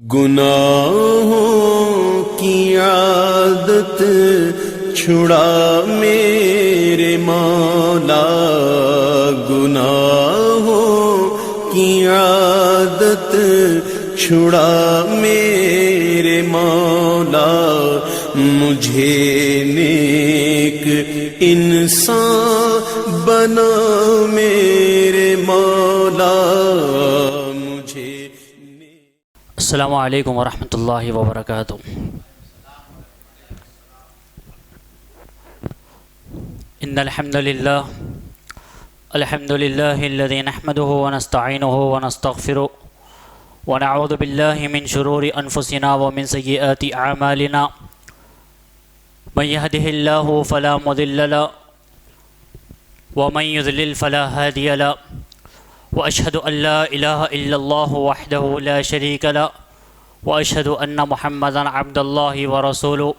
گناہوں کی عادت چھڑا میرے مولا، گناہوں کی عادت چھڑا میرے مولا، مجھے نیک انسان بنا میرے مولا، السلام علیکم ورحمۃ اللہ وبرکاتہ۔ ان الحمد للہ الذی نحمده ونستعینه ونستغفره ونعوذ باللہ من شرور انفسنا ومن سیئات اعمالنا، من يهده اللہ فلا مضل له ومن يضلل فلا هادی له، وأشهد أن لا إله إلا الله وحده لا شريك له، وأشهد أن محمدا عبد الله ورسوله،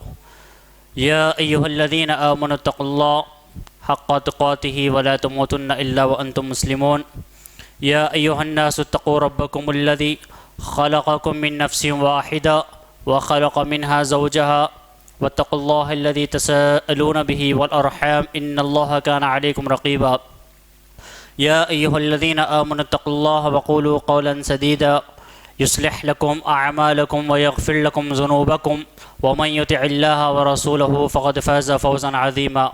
يا أيها الذين آمنوا اتقوا الله حق تقاته ولا تموتن إلا وأنتم مسلمون، يا أيها الناس اتقوا ربكم الذي خلقكم من نفس واحدة وخلق منها زوجها، واتقوا الله الذي تساءلون به والأرحام إن الله كان عليكم رقيبا، يا أيها الذين آمنوا اتقوا الله وقولوا قولا سديدا يصلح لكم أعمالكم ويغفر لكم ذنوبكم، ومن يطع الله ورسوله فقد فاز فوزا عظيما،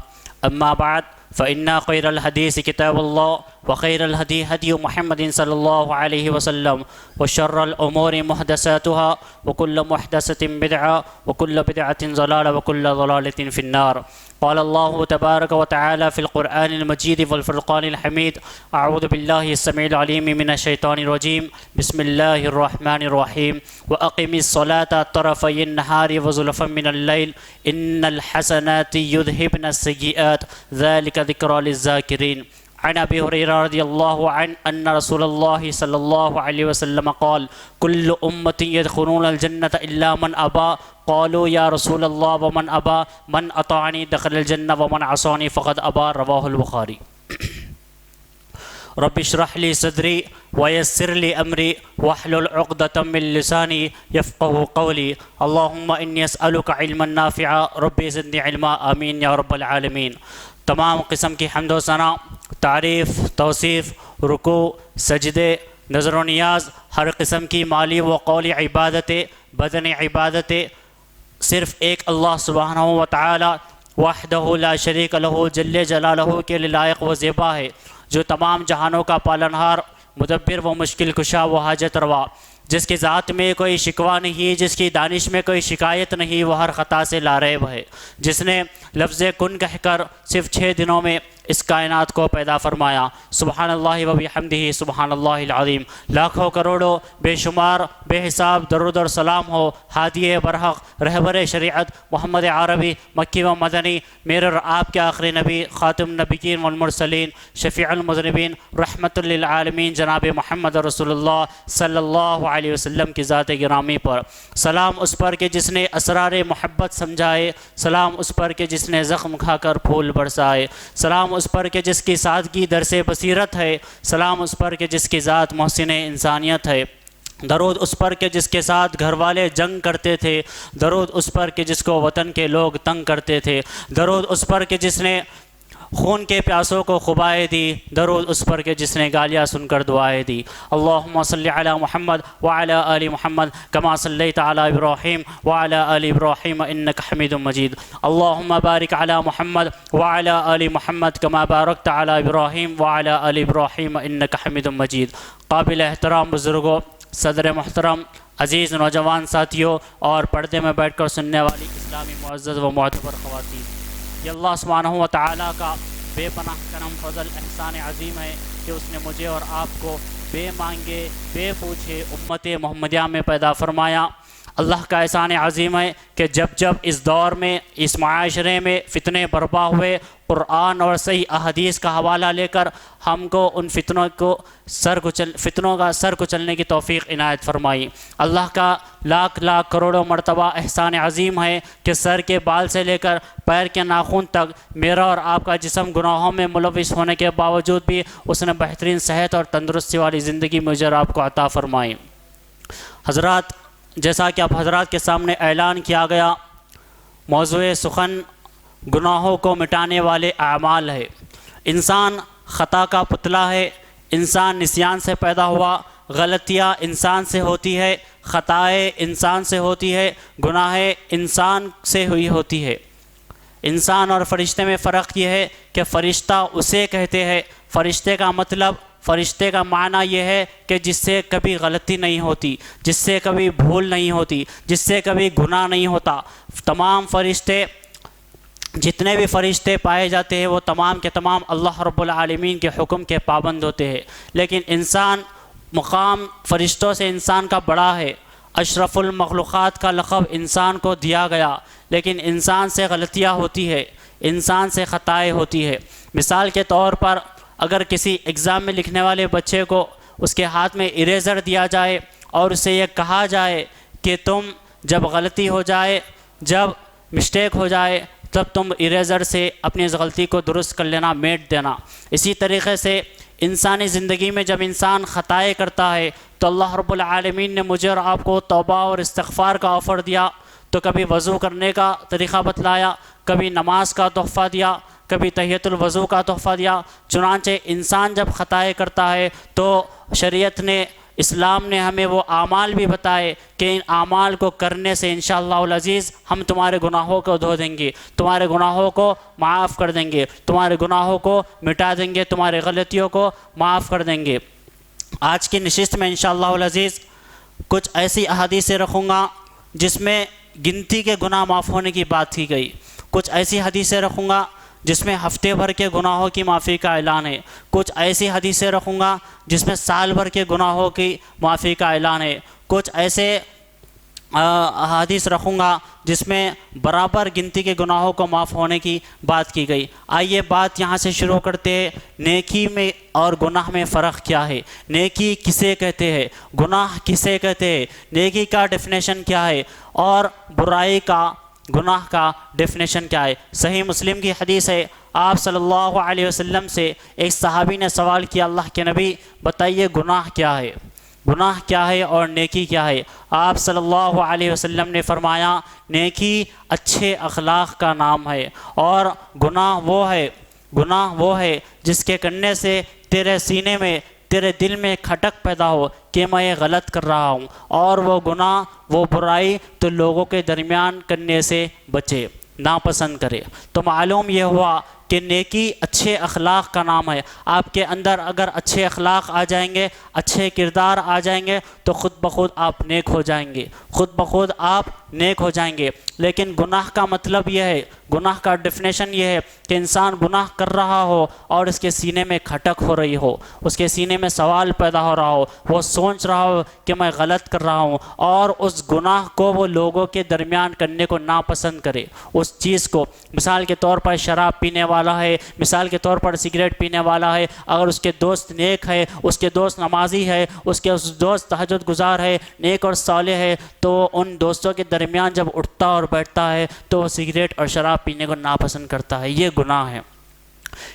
أما بعد فإن خير الحديث كتاب الله، وخير الهدي هدي محمد صلى الله عليه وسلم، وشر الأمور محدثاتها، وكل محدثة بدعة، وكل بدعة ضلالة، وكل ضلالة في النار۔ قال الله تبارك وتعالى في القرآن المجيد والفرقان الحميد، أعوذ بالله السميع العليم من الشيطان الرجيم، بسم الله الرحمن الرحيم، وأقم الصلاة طرفي النهار وزلفا من الليل إن الحسنات يذهبن السيئات ذلك ذكرى للذاكرين۔ عن أبي هريرة رضي الله عنه أن رسول الله صلى الله عليه وسلم قال كل أمة يدخلون الجنة إلا من أبى، قالوا يا رسول الله ومن أبى؟ من أطاعني دخل الجنة ومن عصاني فقد أبى، رواه البخاري۔ رب اشرح لي صدري ويسر لي أمري واحلل عقدة من لساني يفقهوا قولي، اللهم إني أسألك علما نافعا ربي زدني علما، آمين یا رب العالمین۔ تمام قسم کی حمد و ثنا، تعریف، توصیف، رکوع، سجدے، نظر و نیاز، ہر قسم کی مالی و قولی عبادتیں، بدنی عبادتیں صرف ایک اللہ سبحانہ و تعالی وحدہ لا شریک لہ جل جلالہ کے لیے لائق و زیبا ہے، جو تمام جہانوں کا پالنہار، مدبر و مشکل کشا و حاجت روا، جس کی ذات میں کوئی شکوہ نہیں، جس کی دانش میں کوئی شکایت نہیں، وہ ہر خطا سے لاریب ہے، جس نے لفظ کن کہہ کر صرف 6 دنوں میں اس کائنات کو پیدا فرمایا۔ سبحان اللہ و بحمدہ سبحان اللہ العظیم۔ لاکھوں کروڑوں بے شمار بے حساب درود اور سلام ہو ہادی برحق رہبر شریعت محمد عربی مکی و مدنی، میرے اور آپ کے آخری نبی، خاتم النبیین والمرسلین، شفیع المذنبین، رحمت للعالمین، جناب محمد رسول اللہ صلی اللہ علیہ وسلم کی ذات گرامی پر۔ سلام اس پر کہ جس نے اسرار محبت سمجھائے، سلام اس پر کہ جس نے زخم کھا کر پھول برسائے، سلام اس پر کہ جس کی سادگی درس بصیرت ہے، سلام اس پر کہ جس کی ذات محسن انسانیت ہے، درود اس پر کہ جس کے ساتھ گھر والے جنگ کرتے تھے، درود اس پر کہ جس کو وطن کے لوگ تنگ کرتے تھے، درود اس پر کہ جس نے خون کے پیاسوں کو خبائیں دی، درود اس پر کہ جس نے گالیاں سن کر دعائیں دی۔ اللہم صلی علی محمد وعلی آل محمد کما صلیت علی ابراہیم وعلی آل ابراہیم انک حمید مجید۔ اللہم بارک علی محمد وعلی آل محمد کما بارکت علی ابراہیم وعلی آل ابراہیم انک حمید مجید۔ قابل احترام بزرگوں، صدر محترم، عزیز نوجوان ساتھیوں اور پردے میں بیٹھ کر سننے والی اسلامی معزز و معتبر خواتین، یہ اللہ سبحانہ و تعالیٰ کا بے پناہ کرم فضل احسان عظیم ہے کہ اس نے مجھے اور آپ کو بے مانگے بے پوچھے امت محمدیہ میں پیدا فرمایا۔ اللہ کا احسان عظیم ہے کہ جب جب اس دور میں، اس معاشرے میں فتنے برپا ہوئے، قرآن اور صحیح احادیث کا حوالہ لے کر ہم کو ان فتنوں کا سر کچلنے کی توفیق عنایت فرمائی۔ اللہ کا لاکھ لاکھ کروڑوں مرتبہ احسان عظیم ہے کہ سر کے بال سے لے کر پیر کے ناخن تک میرا اور آپ کا جسم گناہوں میں ملوث ہونے کے باوجود بھی اس نے بہترین صحت اور تندرستی والی زندگی مجھے اور آپ کو عطا فرمائی۔ حضرات، جیسا کہ اب حضرات کے سامنے اعلان کیا گیا، موضوع سخن گناہوں کو مٹانے والے اعمال ہے۔ انسان خطا کا پتلا ہے، انسان نسیان سے پیدا ہوا، غلطیاں انسان سے ہوتی ہے، خطائیں انسان سے ہوتی ہے، گناہ انسان سے ہوئی ہوتی ہے۔ انسان اور فرشتے میں فرق یہ ہے کہ فرشتہ اسے کہتے ہیں، فرشتے کا مطلب، فرشتے کا معنی یہ ہے کہ جس سے کبھی غلطی نہیں ہوتی، جس سے کبھی بھول نہیں ہوتی، جس سے کبھی گناہ نہیں ہوتا۔ تمام فرشتے، جتنے بھی فرشتے پائے جاتے ہیں وہ تمام کے تمام اللہ رب العالمین کے حکم کے پابند ہوتے ہیں، لیکن انسان مقام فرشتوں سے انسان کا بڑا ہے۔ اشرف المخلوقات کا لقب انسان کو دیا گیا، لیکن انسان سے غلطیاں ہوتی ہے، انسان سے خطائیں ہوتی ہے۔ مثال کے طور پر اگر کسی ایگزام میں لکھنے والے بچے کو اس کے ہاتھ میں اریزر دیا جائے اور اسے یہ کہا جائے کہ تم جب غلطی ہو جائے، جب مسٹیک ہو جائے، تب تم اریزر سے اپنی اس غلطی کو درست کر لینا، میٹ دینا۔ اسی طریقے سے انسانی زندگی میں جب انسان خطائیں کرتا ہے تو اللہ رب العالمین نے مجھے اور آپ کو توبہ اور استغفار کا آفر دیا، تو کبھی وضو کرنے کا طریقہ بتلایا، کبھی نماز کا تحفہ دیا، کبھی تحیۃ الوضو کا تحفہ دیا۔ چنانچہ انسان جب خطائیں کرتا ہے تو شریعت نے، اسلام نے ہمیں وہ اعمال بھی بتائے کہ ان اعمال کو کرنے سے انشاءاللہ العزیز ہم تمہارے گناہوں کو دھو دیں گے، تمہارے گناہوں کو معاف کر دیں گے، تمہارے گناہوں کو مٹا دیں گے، تمہارے غلطیوں کو معاف کر دیں گے۔ آج کی نشست میں انشاءاللہ العزیز کچھ ایسی احادیثیں رکھوں گا جس میں گنتی کے گناہ معاف ہونے کی بات کی گئی، کچھ ایسی حدیثیں رکھوں گا جس میں ہفتے بھر کے گناہوں کی معافی کا اعلان ہے، کچھ ایسی حدیثیں رکھوں گا جس میں سال بھر کے گناہوں کی معافی کا اعلان ہے، کچھ ایسے حدیث رکھوں گا جس میں برابر گنتی کے گناہوں کو معاف ہونے کی بات کی گئی۔ آئیے بات یہاں سے شروع کرتے ہیں، نیکی میں اور گناہ میں فرق کیا ہے، نیکی کسے کہتے ہیں، گناہ کسے کہتے ہیں، نیکی کا ڈیفینیشن کیا ہے اور برائی کا، گناہ کا ڈیفینیشن کیا ہے۔ صحیح مسلم کی حدیث ہے، آپ صلی اللہ علیہ وسلم سے ایک صحابی نے سوال کیا، اللہ کے نبی بتائیے گناہ کیا ہے، گناہ کیا ہے اور نیکی کیا ہے؟ آپ صلی اللہ علیہ وسلم نے فرمایا نیکی اچھے اخلاق کا نام ہے، اور گناہ وہ ہے جس کے کرنے سے تیرے سینے میں، تیرے دل میں کھٹک پیدا ہو کہ میں یہ غلط کر رہا ہوں، اور وہ گناہ، وہ برائی تو لوگوں کے درمیان کرنے سے بچے، ناپسند کرے۔ تو معلوم یہ ہوا کہ نیکی اچھے اخلاق کا نام ہے۔ آپ کے اندر اگر اچھے اخلاق آ جائیں گے، اچھے کردار آ جائیں گے تو خود بخود آپ نیک ہو جائیں گے، خود بخود آپ نیک ہو جائیں گے۔ لیکن گناہ کا مطلب یہ ہے، گناہ کا ڈیفینیشن یہ ہے کہ انسان گناہ کر رہا ہو اور اس کے سینے میں کھٹک ہو رہی ہو، اس کے سینے میں سوال پیدا ہو رہا ہو، وہ سوچ رہا ہو کہ میں غلط کر رہا ہوں، اور اس گناہ کو وہ لوگوں کے درمیان کرنے کو ناپسند کرے۔ اس چیز کو، مثال کے طور پر شراب پینے والا ہے، مثال کے طور پر سگریٹ پینے والا ہے، اگر اس کے دوست نیک ہے، اس کے دوست نمازی ہے، اس کے دوست تہجد گزار ہے، نیک اور صالح ہے، تو ان دوستوں کے درمیان جب اٹھتا اور بیٹھتا ہے تو وہ سگریٹ اور شراب پینے کو ناپسند کرتا ہے، یہ گناہ ہے۔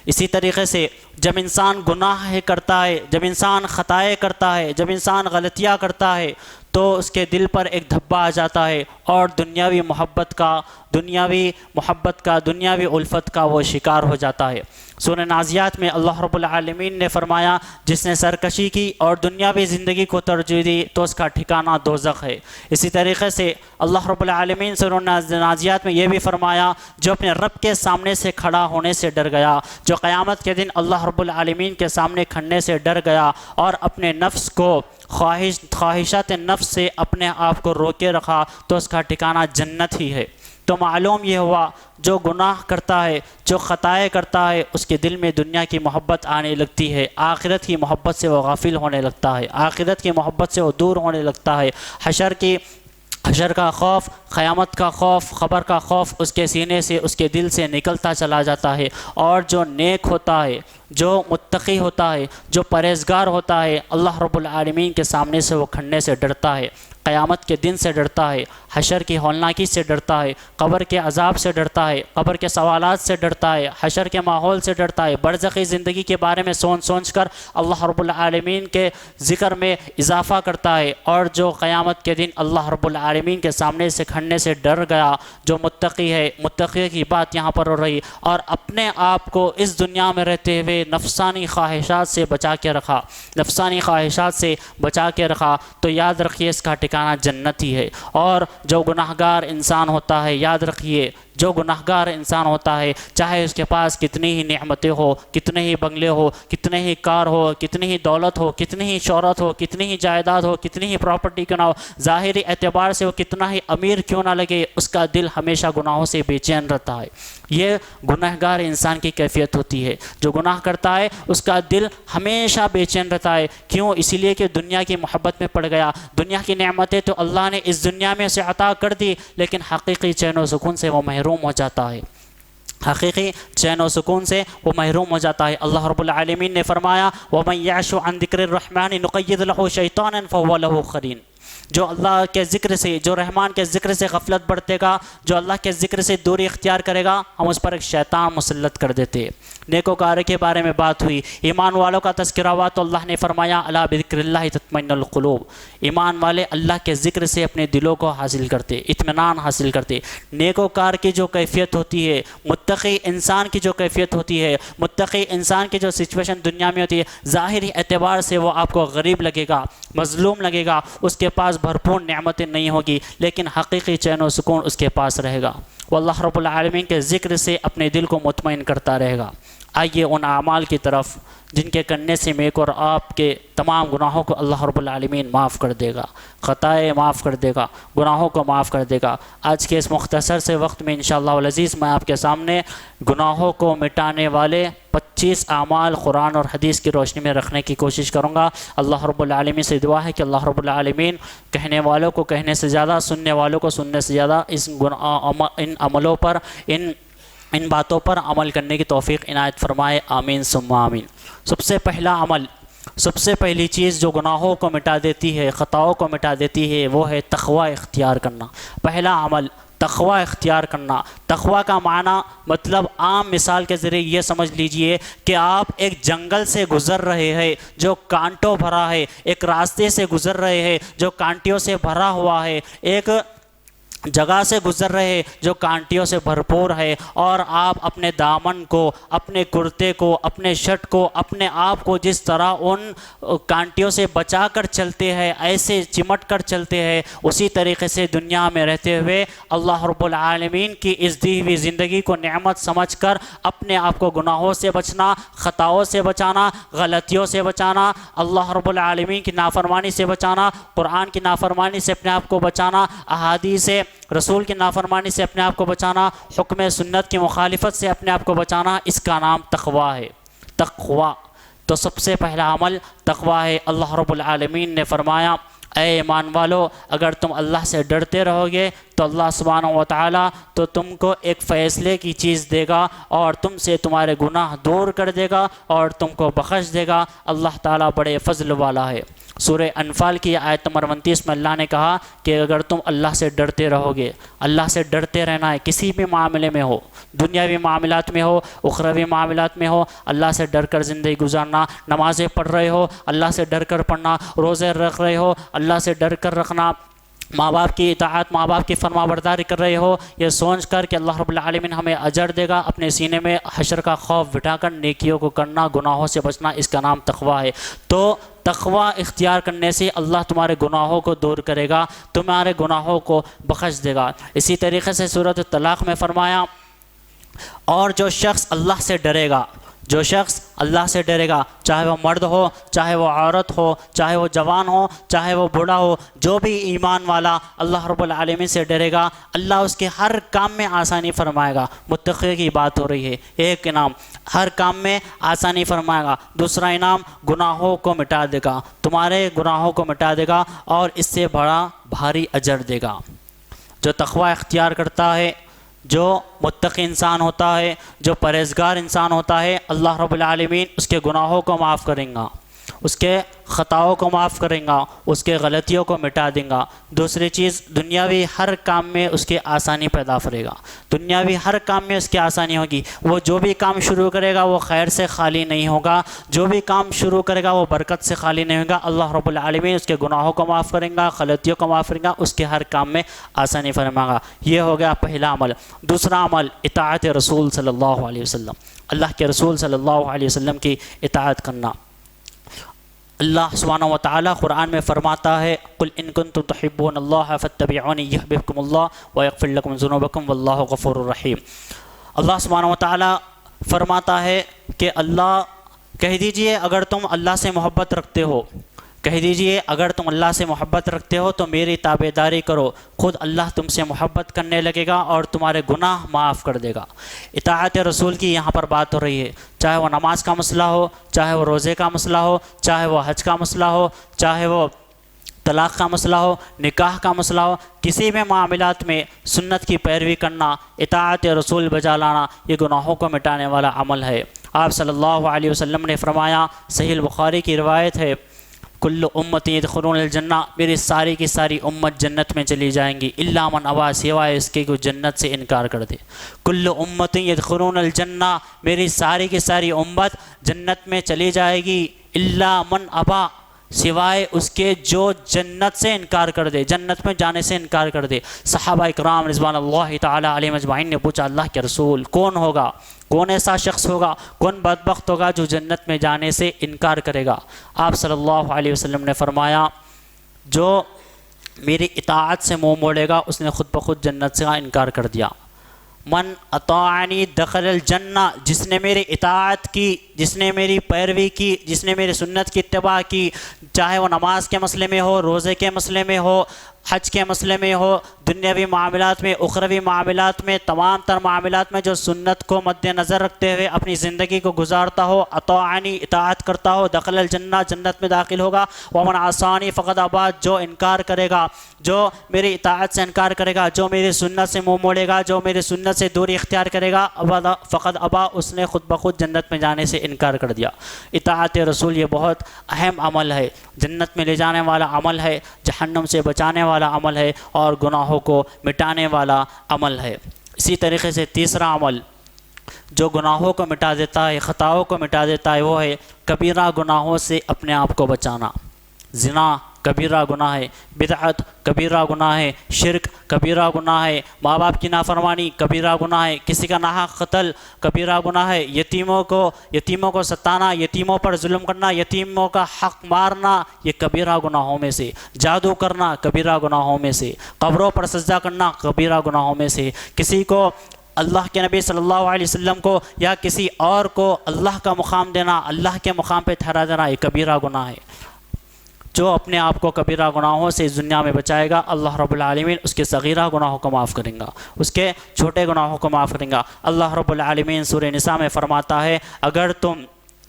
اسی طریقے سے جب انسان گناہ کرتا ہے، جب انسان خطائیں کرتا ہے، جب انسان غلطیاں کرتا ہے تو اس کے دل پر ایک دھبا آ جاتا ہے اور دنیاوی محبت کا، دنیاوی الفت کا وہ شکار ہو جاتا ہے۔ سورہ نازعات میں اللہ رب العالمین نے فرمایا جس نے سرکشی کی اور دنیاوی زندگی کو ترجیح دی تو اس کا ٹھکانہ دوزخ ہے۔ اسی طریقے سے اللہ رب العالمین سورہ نازعات میں یہ بھی فرمایا جو اپنے رب کے سامنے سے کھڑا ہونے سے ڈر گیا، جو قیامت کے دن اللہ رب العالمین کے سامنے کھڑنے سے ڈر گیا اور اپنے نفس کو، خواہشات نفس سے اپنے آپ کو روکے رکھا، تو اس کا ٹھکانہ جنت ہی ہے۔ تو معلوم یہ ہوا جو گناہ کرتا ہے، جو خطائیں کرتا ہے، اس کے دل میں دنیا کی محبت آنے لگتی ہے، آخرت کی محبت سے وہ غافل ہونے لگتا ہے، آخرت کی محبت سے وہ دور ہونے لگتا ہے۔ حشر کا خوف، قیامت کا خوف، خبر کا خوف اس کے سینے سے، اس کے دل سے نکلتا چلا جاتا ہے۔ اور جو نیک ہوتا ہے، جو متقی ہوتا ہے، جو پرہیزگار ہوتا ہے، اللہ رب العالمین کے سامنے سے وہ کھڑنے سے ڈرتا ہے، قیامت کے دن سے ڈرتا ہے، حشر کی ہولناکی سے ڈرتا ہے، قبر کے عذاب سے ڈرتا ہے، قبر کے سوالات سے ڈرتا ہے، حشر کے ماحول سے ڈرتا ہے، برزخی زندگی کے بارے میں سوچ کر اللہ رب العالمین کے ذکر میں اضافہ کرتا ہے۔ اور جو قیامت کے دن اللہ رب العالمین کے سامنے سے کھڑنے سے ڈر گیا، جو متقی ہے، متقی کی بات یہاں پر ہو رہی، اور اپنے آپ کو اس دنیا میں رہتے ہوئے نفسانی خواہشات سے بچا کے رکھا، نفسانی خواہشات سے بچا کے رکھا، تو یاد رکھیے اس کا ٹھکانہ جنت ہی ہے۔ اور جو گناہگار انسان ہوتا ہے، یاد رکھیے جو گناہگار انسان ہوتا ہے، چاہے اس کے پاس کتنی ہی نعمتیں ہو، کتنے ہی بنگلے ہو، کتنے ہی کار ہو، کتنی ہی دولت ہو، کتنی ہی شہرت ہو، کتنی ہی جائیداد ہو، کتنی ہی پراپرٹی کیوں نہ ہو، ظاہری اعتبار سے وہ کتنا ہی امیر کیوں نہ لگے، اس کا دل ہمیشہ گناہوں سے بے چین رہتا ہے۔ یہ گنہگار انسان کی کیفیت ہوتی ہے، جو گناہ کرتا ہے اس کا دل ہمیشہ بے چین رہتا ہے۔ کیوں؟ اسی لیے کہ دنیا کی محبت میں پڑ گیا۔ دنیا کی نعمتیں تو اللہ نے اس دنیا میں اسے عطا کر دی، لیکن حقیقی چین و سکون سے وہ محروم ہو جاتا ہے، حقیقی چین و سکون سے وہ محروم ہو جاتا ہے۔ اللہ رب العالمین نے فرمایا وَمَن يَعْشُ عَن ذِكْرِ الرَّحْمَنِ نُقَيِّضْ لَهُ شَيْطَانًا فَهُوَ لَهُ قَرِينٌ۔ جو اللہ کے ذکر سے، جو رحمان کے ذکر سے غفلت برتے گا، جو اللہ کے ذکر سے دوری اختیار کرے گا، ہم اس پر ایک شیطان مسلط کر دیتے۔ نیکوکار کے بارے میں بات ہوئی، ایمان والوں کا تذکرہ ہوا تو اللہ نے فرمایا الا بذکر اللہ تطمئن القلوب۔ ایمان والے اللہ کے ذکر سے اپنے دلوں کو حاصل کرتے، اطمینان حاصل کرتے۔ نیکوکار کی جو کیفیت ہوتی ہے، متقی انسان کی جو کیفیت ہوتی ہے، متقی انسان کی جو سچویشن دنیا میں ہوتی ہے، ظاہری اعتبار سے وہ آپ کو غریب لگے گا، مظلوم لگے گا، اس کے پاس بھرپور نعمتیں نہیں ہوگی، لیکن حقیقی چین و سکون اس کے پاس رہے گا، وہ اللہ رب العالمین کے ذکر سے اپنے دل کو مطمئن کرتا رہے گا۔ آئیے ان اعمال کی طرف جن کے کرنے سے میرے کو اور آپ کے تمام گناہوں کو اللہ رب العالمین معاف کر دے گا، خطائیں معاف کر دے گا، گناہوں کو معاف کر دے گا۔ آج کے اس مختصر سے وقت میں انشاءاللہ العزیز میں آپ کے سامنے گناہوں کو مٹانے والے 25 اعمال قرآن اور حدیث کی روشنی میں رکھنے کی کوشش کروں گا۔ اللہ رب العالمین سے دعا ہے کہ اللہ رب العالمین کہنے والوں کو کہنے سے زیادہ، سننے والوں کو سننے سے زیادہ ان عملوں پر، ان باتوں پر عمل کرنے کی توفیق عنایت فرمائے، آمین ثم آمین۔ سب سے پہلا عمل، سب سے پہلی چیز جو گناہوں کو مٹا دیتی ہے، خطاؤں کو مٹا دیتی ہے، وہ ہے تقوی اختیار کرنا۔ پہلا عمل تقوی اختیار کرنا۔ تقوی کا معنی مطلب عام مثال کے ذریعے یہ سمجھ لیجئے کہ آپ ایک جنگل سے گزر رہے ہیں جو کانٹوں بھرا ہے، ایک راستے سے گزر رہے ہیں جو کانٹیوں سے بھرا ہوا ہے، ایک جگہ سے گزر رہے جو کانٹیوں سے بھرپور ہے، اور آپ اپنے دامن کو، اپنے کرتے کو، اپنے شرٹ کو، اپنے آپ کو جس طرح ان کانٹیوں سے بچا کر چلتے ہیں، ایسے چمٹ کر چلتے ہیں، اسی طریقے سے دنیا میں رہتے ہوئے اللہ رب العالمین کی اس دی ہوئی زندگی کو نعمت سمجھ کر اپنے آپ کو گناہوں سے بچنا، خطاؤں سے بچانا، غلطیوں سے بچانا، اللہ رب العالمین کی نافرمانی سے بچانا، قرآن کی نافرمانی سے اپنے آپ کو بچانا، احادیث رسول کی نافرمانی سے اپنے آپ کو بچانا، حکم سنت کی مخالفت سے اپنے آپ کو بچانا، اس کا نام تقوی ہے۔ تقوی تو سب سے پہلا عمل تقوی ہے۔ اللہ رب العالمین نے فرمایا اے ایمان والو، اگر تم اللہ سے ڈرتے رہو گے تو اللہ سبحانہ و تعالیٰ تو تم کو ایک فیصلے کی چیز دے گا اور تم سے تمہارے گناہ دور کر دے گا اور تم کو بخش دے گا۔ اللہ تعالیٰ بڑے فضل والا ہے۔ سورہ انفال کی آیت نمبر 29 میں اللہ نے کہا کہ اگر تم اللہ سے ڈرتے رہو گے، اللہ سے ڈرتے رہنا ہے، کسی بھی معاملے میں ہو، دنیاوی معاملات میں ہو، اخروی معاملات میں ہو، اللہ سے ڈر کر زندگی گزارنا، نمازیں پڑھ رہے ہو اللہ سے ڈر کر پڑھنا، روزے رکھ رہے ہو اللہ سے ڈر کر رکھنا، ماں باپ کی اطاعت، ماں باپ کی فرما برداری کر رہے ہو، یہ سوچ کر کہ اللہ رب العالمین ہمیں اجر دے گا، اپنے سینے میں حشر کا خوف بٹھا کر نیکیوں کو کرنا، گناہوں سے بچنا، اس کا نام تقوی ہے۔ تو تقوی اختیار کرنے سے اللہ تمہارے گناہوں کو دور کرے گا، تمہارے گناہوں کو بخش دے گا۔ اسی طریقے سے سورۃ الطلاق میں فرمایا اور جو شخص اللہ سے ڈرے گا، جو شخص اللہ سے ڈرے گا، چاہے وہ مرد ہو، چاہے وہ عورت ہو، چاہے وہ جوان ہو، چاہے وہ بوڑھا ہو، جو بھی ایمان والا اللہ رب العالمین سے ڈرے گا، اللہ اس کے ہر کام میں آسانی فرمائے گا۔ متقی کی بات ہو رہی ہے، ایک انعام ہر کام میں آسانی فرمائے گا، دوسرا انعام گناہوں کو مٹا دے گا، تمہارے گناہوں کو مٹا دے گا اور اس سے بڑا بھاری اجر دے گا۔ جو تقوی اختیار کرتا ہے جو متقی انسان ہوتا ہے، جو پرہیزگار انسان ہوتا ہے، اللہ رب العالمین اس کے گناہوں کو معاف کریں گا، اس کے خطاؤں کو معاف کریں گا، اس کے غلطیوں کو مٹا دیں گا۔ دوسری چیز، دنیاوی ہر کام میں اس کی آسانی پیدا کرے گا، دنیاوی ہر کام میں اس کی آسانی ہوگی۔ وہ جو بھی کام شروع کرے گا وہ خیر سے خالی نہیں ہوگا، جو بھی کام شروع کرے گا وہ برکت سے خالی نہیں ہوگا۔ اللہ رب العالمین اس کے گناہوں کو معاف کریں گا، غلطیوں کو معاف کریں گا، اس کے ہر کام میں آسانی فرمائے گا۔ یہ ہو گیا پہلا عمل۔ دوسرا عمل، اطاعت رسول صلی اللہ علیہ وسلم، اللہ کے رسول صلی اللہ علیہ وسلم کی اطاعت کرنا۔ اللہ سبحانہ و تعالیٰ قرآن میں فرماتا ہے، قل ان کنتم تحبون اللہ فاتبعونی یحببکم اللہ ویغفر لکم ذنوبکم واللہ غفور الرحیم۔ اللہ سبحانہ و تعالیٰ فرماتا ہے کہ اللہ کہہ دیجئے اگر تم اللہ سے محبت رکھتے ہو، کہہ دیجئے اگر تم اللہ سے محبت رکھتے ہو تو میری تابعداری کرو، خود اللہ تم سے محبت کرنے لگے گا اور تمہارے گناہ معاف کر دے گا۔ اطاعت رسول کی یہاں پر بات ہو رہی ہے، چاہے وہ نماز کا مسئلہ ہو، چاہے وہ روزے کا مسئلہ ہو، چاہے وہ حج کا مسئلہ ہو، چاہے وہ طلاق کا مسئلہ ہو، نکاح کا مسئلہ ہو، کسی بھی معاملات میں سنت کی پیروی کرنا، اطاعت رسول بجا لانا، یہ گناہوں کو مٹانے والا عمل ہے۔ آپ صلی اللہ علیہ وسلم نے فرمایا، صحیح البخاری کی روایت ہے، کل امتی یدخلون الجنہ، میری ساری کی ساری امت جنت میں چلی جائیں گی، الا من ابا، سوائے اس کے جو جنت سے انکار کر دے۔ کل امتی یدخلون الجنہ، میری ساری کی ساری امت جنت میں چلی جائے گی، الا من ابا، سوائے اس کے جو جنت سے انکار کر دے، جنت میں جانے سے انکار کر دے۔ صحابہ کرام رضوان اللہ تعالی علیہم اجمعین نے پوچھا، اللہ کے رسول کون ہوگا، کون ایسا شخص ہوگا، کون بدبخت ہوگا جو جنت میں جانے سے انکار کرے گا؟ آپ صلی اللہ علیہ وسلم نے فرمایا، جو میری اطاعت سے منہ موڑے گا اس نے خود بخود جنت سے انکار کر دیا۔ من اطاعنی دخل الجنہ، جس نے میری اطاعت کی، جس نے میری پیروی کی، جس نے میری سنت کی اتباع کی، چاہے وہ نماز کے مسئلے میں ہو، روزے کے مسئلے میں ہو، حج کے مسئلے میں ہو، دنیاوی معاملات میں، اخروی معاملات میں، تمام تر معاملات میں جو سنت کو مد نظر رکھتے ہوئے اپنی زندگی کو گزارتا ہو، اطاعنی، اطاعت کرتا ہو، دخل الجنہ، جنت میں داخل ہوگا۔ ومن عصانی فقد ابا، جو انکار کرے گا، جو میری اطاعت سے انکار کرے گا، جو میری سنت سے منہ موڑے گا، جو میری سنت سے دوری اختیار کرے گا، فقد ابا، اس نے خود بخود جنت میں جانے سے انکار کر دیا۔ اطاعت رسول یہ بہت اہم عمل ہے، جنت میں لے جانے والا عمل ہے، جہنم سے بچانے والا عمل ہے، اور گناہوں کو مٹانے والا عمل ہے۔ اسی طریقے سے تیسرا عمل جو گناہوں کو مٹا دیتا ہے، خطاؤں کو مٹا دیتا ہے، وہ ہے کبیرہ گناہوں سے اپنے آپ کو بچانا۔ زنا کبیرہ گناہ ہے، بدعت کبیرہ گناہ ہے، شرک کبیرہ گناہ ہے، ماں باپ کی نافرمانی کبیرہ گناہ ہے، کسی کا ناحق قتل کبیرہ گناہ ہے، یتیموں کو ستانا، یتیموں پر ظلم کرنا، یتیموں کا حق مارنا، یہ کبیرہ گناہوں میں سے، جادو کرنا کبیرہ گناہوں میں سے، قبروں پر سجدہ کرنا کبیرہ گناہوں میں سے، کسی کو اللہ کے نبی صلی اللہ علیہ وسلم کو یا کسی اور کو اللہ کا مقام دینا، اللہ کے مقام پہ ٹھہرا دینا، یہ کبیرہ گناہ ہے۔ جو اپنے آپ کو کبیرہ گناہوں سے اس دنیا میں بچائے گا، اللہ رب العالمین اس کے صغیرہ گناہوں کو معاف کریں گا، اس کے چھوٹے گناہوں کو معاف کریں گا۔ اللہ رب العالمین سورہ نساء میں فرماتا ہے، اگر تم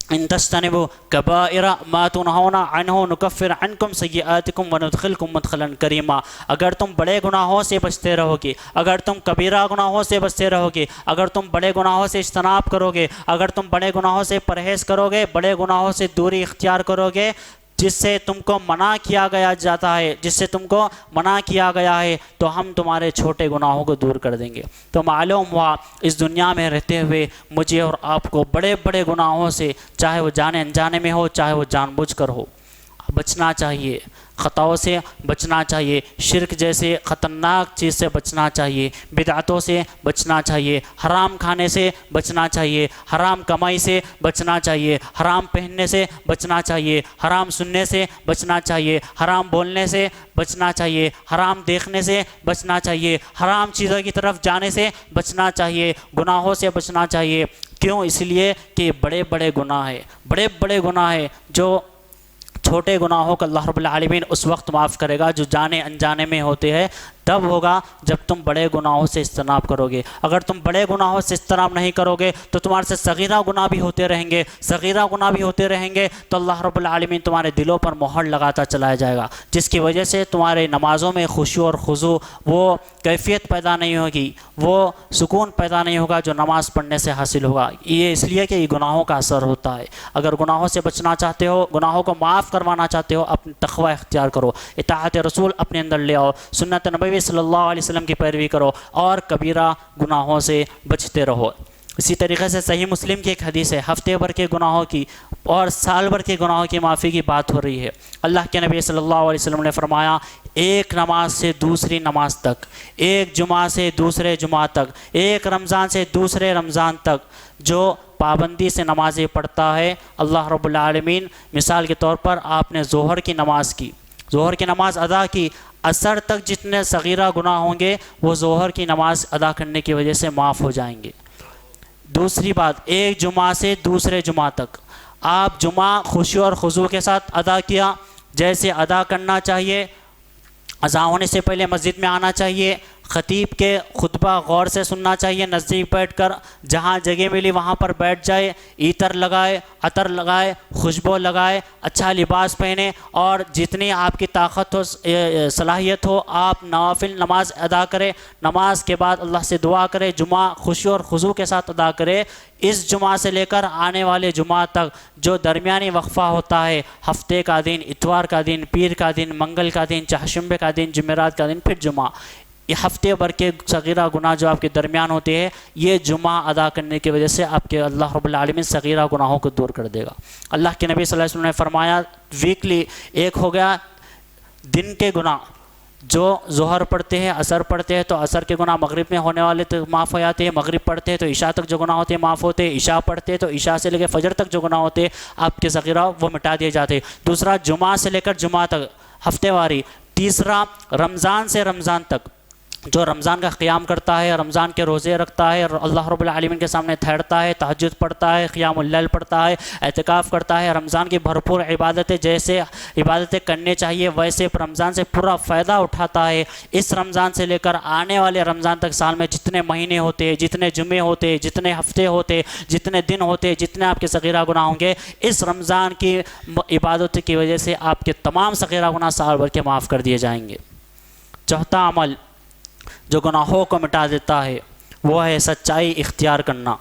ان تجتنبوا کبائر ما تنہون عنہ نکفر عنکم سیئاتکم وندخلکم مدخلا کریما، اگر تم بڑے گناہوں سے بچتے رہو گے، اگر تم کبیرہ گناہوں سے بچتے رہو گے، اگر تم بڑے گناہوں سے اجتناب کرو گے، اگر تم بڑے گناہوں سے پرہیز کرو گے، بڑے گناہوں سے دوری اختیار کرو گے، جس سے تم کو منع کیا گیا جاتا ہے، جس سے تم کو منع کیا گیا ہے، تو ہم تمہارے چھوٹے گناہوں کو دور کر دیں گے۔ تو معلوم ہوا اس دنیا میں رہتے ہوئے مجھے اور آپ کو بڑے بڑے گناہوں سے، چاہے وہ جانے انجانے میں ہو، چاہے وہ جان بوجھ کر ہو، بچنا چاہیے، خطاؤں سے بچنا چاہیے، شرک جیسے خطرناک چیز سے بچنا چاہیے، بدعتوں سے بچنا چاہیے، حرام کھانے سے بچنا چاہیے، حرام کمائی سے بچنا چاہیے، حرام پہننے سے بچنا چاہیے، حرام سننے سے بچنا چاہیے، حرام بولنے سے بچنا چاہیے، حرام دیکھنے سے بچنا چاہیے، حرام چیزوں کی طرف جانے سے بچنا چاہیے، گناہوں سے بچنا چاہیے۔ کیوں؟ اس لیے کہ یہ بڑے بڑے گناہ ہیں، بڑے بڑے گناہ ہیں۔ جو چھوٹے گناہوں کو اللہ رب العالمین اس وقت معاف کرے گا جو جانے انجانے میں ہوتے ہیں، تب ہوگا جب تم بڑے گناہوں سے اجتناب کرو گے۔ اگر تم بڑے گناہوں سے اجتناب نہیں کرو گے تو تمہارے سے صغیرہ گناہ بھی ہوتے رہیں گے، صغیرہ گناہ بھی ہوتے رہیں گے، تو اللہ رب العالمین تمہارے دلوں پر مہر لگاتا چلا جائے گا، جس کی وجہ سے تمہارے نمازوں میں خشوع اور خضوع وہ کیفیت پیدا نہیں ہوگی، وہ سکون پیدا نہیں ہوگا جو نماز پڑھنے سے حاصل ہوگا۔ یہ اس لیے کہ یہ گناہوں کا اثر ہوتا ہے۔ اگر گناہوں سے بچنا چاہتے ہو، گناہوں کو معاف کروانا چاہتے ہو، اپنے تقوی اختیار کرو، اطاعت رسول اپنے اندر لے آؤ، سنت نبوی صلی اللہ علیہ وسلم کی پیروی کرو، اور کبیرہ گناہوں سے بچتے رہو۔ اسی طریقے سے صحیح مسلم کی ایک حدیث ہے، ہفتے بھر کے گناہوں کی اور سال بھر کے گناہوں کی معافی کی بات ہو رہی ہے۔ اللہ کے نبی صلی اللہ علیہ وسلم نے فرمایا، ایک نماز سے دوسری نماز تک، ایک جمعہ سے دوسرے جمعہ تک، ایک رمضان سے دوسرے رمضان تک جو پابندی سے نمازیں پڑھتا ہے، اللہ رب العالمین، مثال کے طور پر آپ نے ظہر کی نماز کی، ظہر کی نماز ادا کی، عصر تک جتنے صغیرہ گناہ ہوں گے وہ ظہر کی نماز ادا کرنے کی وجہ سے معاف ہو جائیں گے۔ دوسری بات، ایک جمعہ سے دوسرے جمعہ تک آپ جمعہ خشوع اور خضوع کے ساتھ ادا کیا، جیسے ادا کرنا چاہیے، اذان ہونے سے پہلے مسجد میں آنا چاہیے، خطیب کے خطبہ غور سے سننا چاہیے، نزدیک بیٹھ کر، جہاں جگہ ملی وہاں پر بیٹھ جائے، عطر لگائے، عطر لگائے، خوشبو لگائے، اچھا لباس پہنے، اور جتنی آپ کی طاقت ہو، صلاحیت ہو، آپ نوافل نماز ادا کرے، نماز کے بعد اللہ سے دعا کرے، جمعہ خشوع اور خضوع کے ساتھ ادا کرے۔ اس جمعہ سے لے کر آنے والے جمعہ تک جو درمیانی وقفہ ہوتا ہے، ہفتے کا دن، اتوار کا دن، پیر کا دن، منگل کا دن، چہارشنبے کا دن، جمعرات کا دن، پھر جمعہ، یہ ہفتے بھر کے صغیرہ گناہ جو آپ کے درمیان ہوتے ہیں، یہ جمعہ ادا کرنے کی وجہ سے آپ کے اللہ رب العالمین صغیرہ گناہوں کو دور کر دے گا۔ اللہ کے نبی صلی اللہ علیہ وسلم نے فرمایا، ویکلی ایک ہو گیا دن کے گناہ، جو ظہر پڑھتے ہیں، عصر پڑھتے ہیں تو عصر کے گناہ مغرب میں ہونے والے تو معاف ہو جاتے ہیں، مغرب پڑھتے ہیں تو عشاء تک جو گناہ ہوتے ہیں معاف ہوتے ہیں، عشاء پڑھتے ہیں تو عشاء سے لے کے فجر تک جو گناہ ہوتے ہیں آپ کے صغیرہ وہ مٹا دیے جاتے ہیں۔ دوسرا، جمعہ سے لے کر جمعہ تک ہفتے واری۔ تیسرا، رمضان سے رمضان تک جو رمضان کا قیام کرتا ہے، رمضان کے روزے رکھتا ہے، اللہ رب العالمین کے سامنے ٹھہرتا ہے، تہجد پڑھتا ہے، قیام اللیل پڑھتا ہے، اعتکاف کرتا ہے، رمضان کی بھرپور عبادتیں جیسے عبادتیں کرنے چاہیے ویسے رمضان سے پورا فائدہ اٹھاتا ہے۔ اس رمضان سے لے کر آنے والے رمضان تک سال میں جتنے مہینے ہوتے ہیں، جتنے جمعے ہوتے ہیں، جتنے ہفتے ہوتے ہیں، جتنے دن ہوتے ہیں، جتنے آپ کے صغیرہ گناہ ہوں گے، اس رمضان کی عبادت کی وجہ سے آپ کے تمام صغیرہ گناہ سال بھر کے معاف کر دیے جائیں گے۔ چوتھا عمل جو گناہوں کو مٹا دیتا ہے وہ ہے سچائی اختیار کرنا۔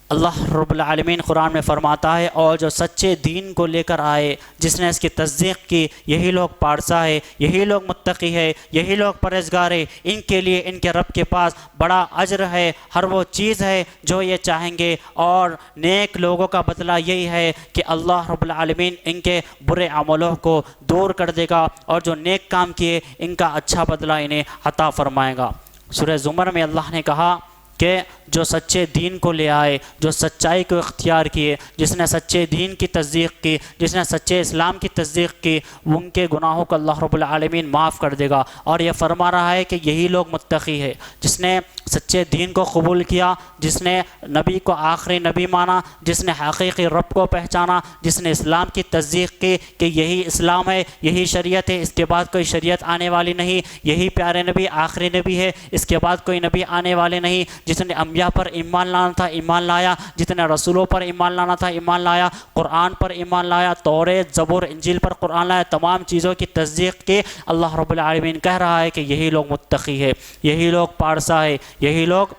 اللہ رب العالمین قرآن میں فرماتا ہے، اور جو سچے دین کو لے کر آئے، جس نے اس کی تصدیق کی، یہی لوگ پارسا ہے، یہی لوگ متقی ہے، یہی لوگ پرہیزگار ہے، ان کے لیے ان کے رب کے پاس بڑا اجر ہے، ہر وہ چیز ہے جو یہ چاہیں گے، اور نیک لوگوں کا بدلہ یہی ہے کہ اللہ رب العالمین ان کے برے عملوں کو دور کر دے گا، اور جو نیک کام کیے ان کا اچھا بدلہ انہیں عطا فرمائے گا۔ سورہ زمر میں اللہ نے کہا کہ جو سچے دین کو لے آئے، جو سچائی کو اختیار کیے، جس نے سچے دین کی تصدیق کی، جس نے سچے اسلام کی تصدیق کی، ان کے گناہوں کو اللہ رب العالمین معاف کر دے گا۔ اور یہ فرما رہا ہے کہ یہی لوگ متقی ہے، جس نے سچے دین کو قبول کیا، جس نے نبی کو آخری نبی مانا، جس نے حقیقی رب کو پہچانا، جس نے اسلام کی تصدیق کی کہ یہی اسلام ہے، یہی شریعت ہے، اس کے بعد کوئی شریعت آنے والی نہیں، یہی پیارے نبی آخری نبی ہے، اس کے بعد کوئی نبی آنے والے نہیں، جس نے انبیاء پر ایمان لانا تھا ایمان لایا، جتنے رسولوں پر ایمان لانا تھا ایمان لایا، قرآن پر ایمان لایا، توریت، زبور، انجیل پر قرآن لایا، تمام چیزوں کی تصدیق کی۔ اللہ رب العالمین کہہ رہا ہے کہ یہی لوگ متقی ہے، یہی لوگ پارسا ہے، یہی لوگ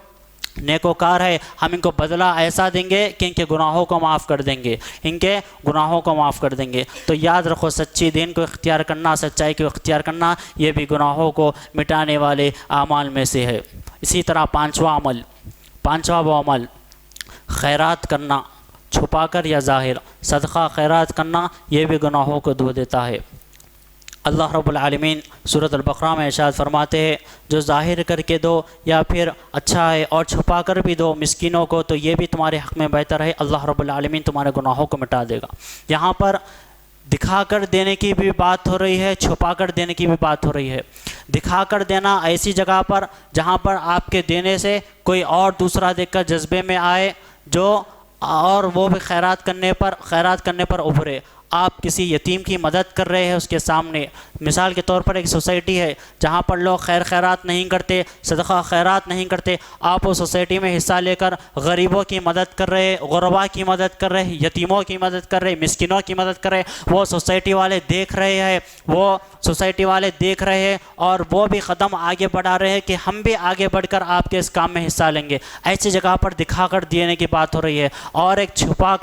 نیکوکار ہے، ہم ان کو بدلہ ایسا دیں گے کہ ان کے گناہوں کو معاف کر دیں گے، ان کے گناہوں کو معاف کر دیں گے۔ تو یاد رکھو، سچی دین کو اختیار کرنا، سچائی کو اختیار کرنا، یہ بھی گناہوں کو مٹانے والے اعمال میں سے ہے۔ اسی طرح پانچواں وہ عمل خیرات کرنا، چھپا کر یا ظاہر، صدقہ خیرات کرنا، یہ بھی گناہوں کو دھو دیتا ہے۔ اللہ رب العالمین سورۃ البقرہ میں ارشاد فرماتے ہیں، جو ظاہر کر کے دو یا پھر اچھا ہے، اور چھپا کر بھی دو مسکینوں کو تو یہ بھی تمہارے حق میں بہتر ہے، اللہ رب العالمین تمہارے گناہوں کو مٹا دے گا۔ یہاں پر دکھا کر دینے کی بھی بات ہو رہی ہے، چھپا کر دینے کی بھی بات ہو رہی ہے۔ دکھا کر دینا ایسی جگہ پر جہاں پر آپ کے دینے سے کوئی اور دوسرا دیکھ کر جذبے میں آئے، جو اور وہ بھی خیرات کرنے پر ابھرے، آپ کسی یتیم کی مدد کر رہے ہیں اس کے سامنے، مثال کے طور پر ایک سوسائٹی ہے جہاں پر لوگ خیر خیرات نہیں کرتے، صدقہ خیرات نہیں کرتے، آپ اس سوسائٹی میں حصہ لے کر غریبوں کی مدد کر رہے، غربا کی مدد کر رہے، یتیموں کی مدد کر رہے، مسکینوں کی مدد کر رہے، وہ سوسائٹی والے دیکھ رہے ہیں، وہ سوسائٹی والے دیکھ رہے ہیں اور وہ بھی قدم آگے بڑھا رہے ہیں کہ ہم بھی آگے بڑھ کر آپ کے اس کام میں حصہ لیں گے، ایسی جگہ پر دکھا کر دینے کی بات ہو رہی ہے، اور ایک چھپا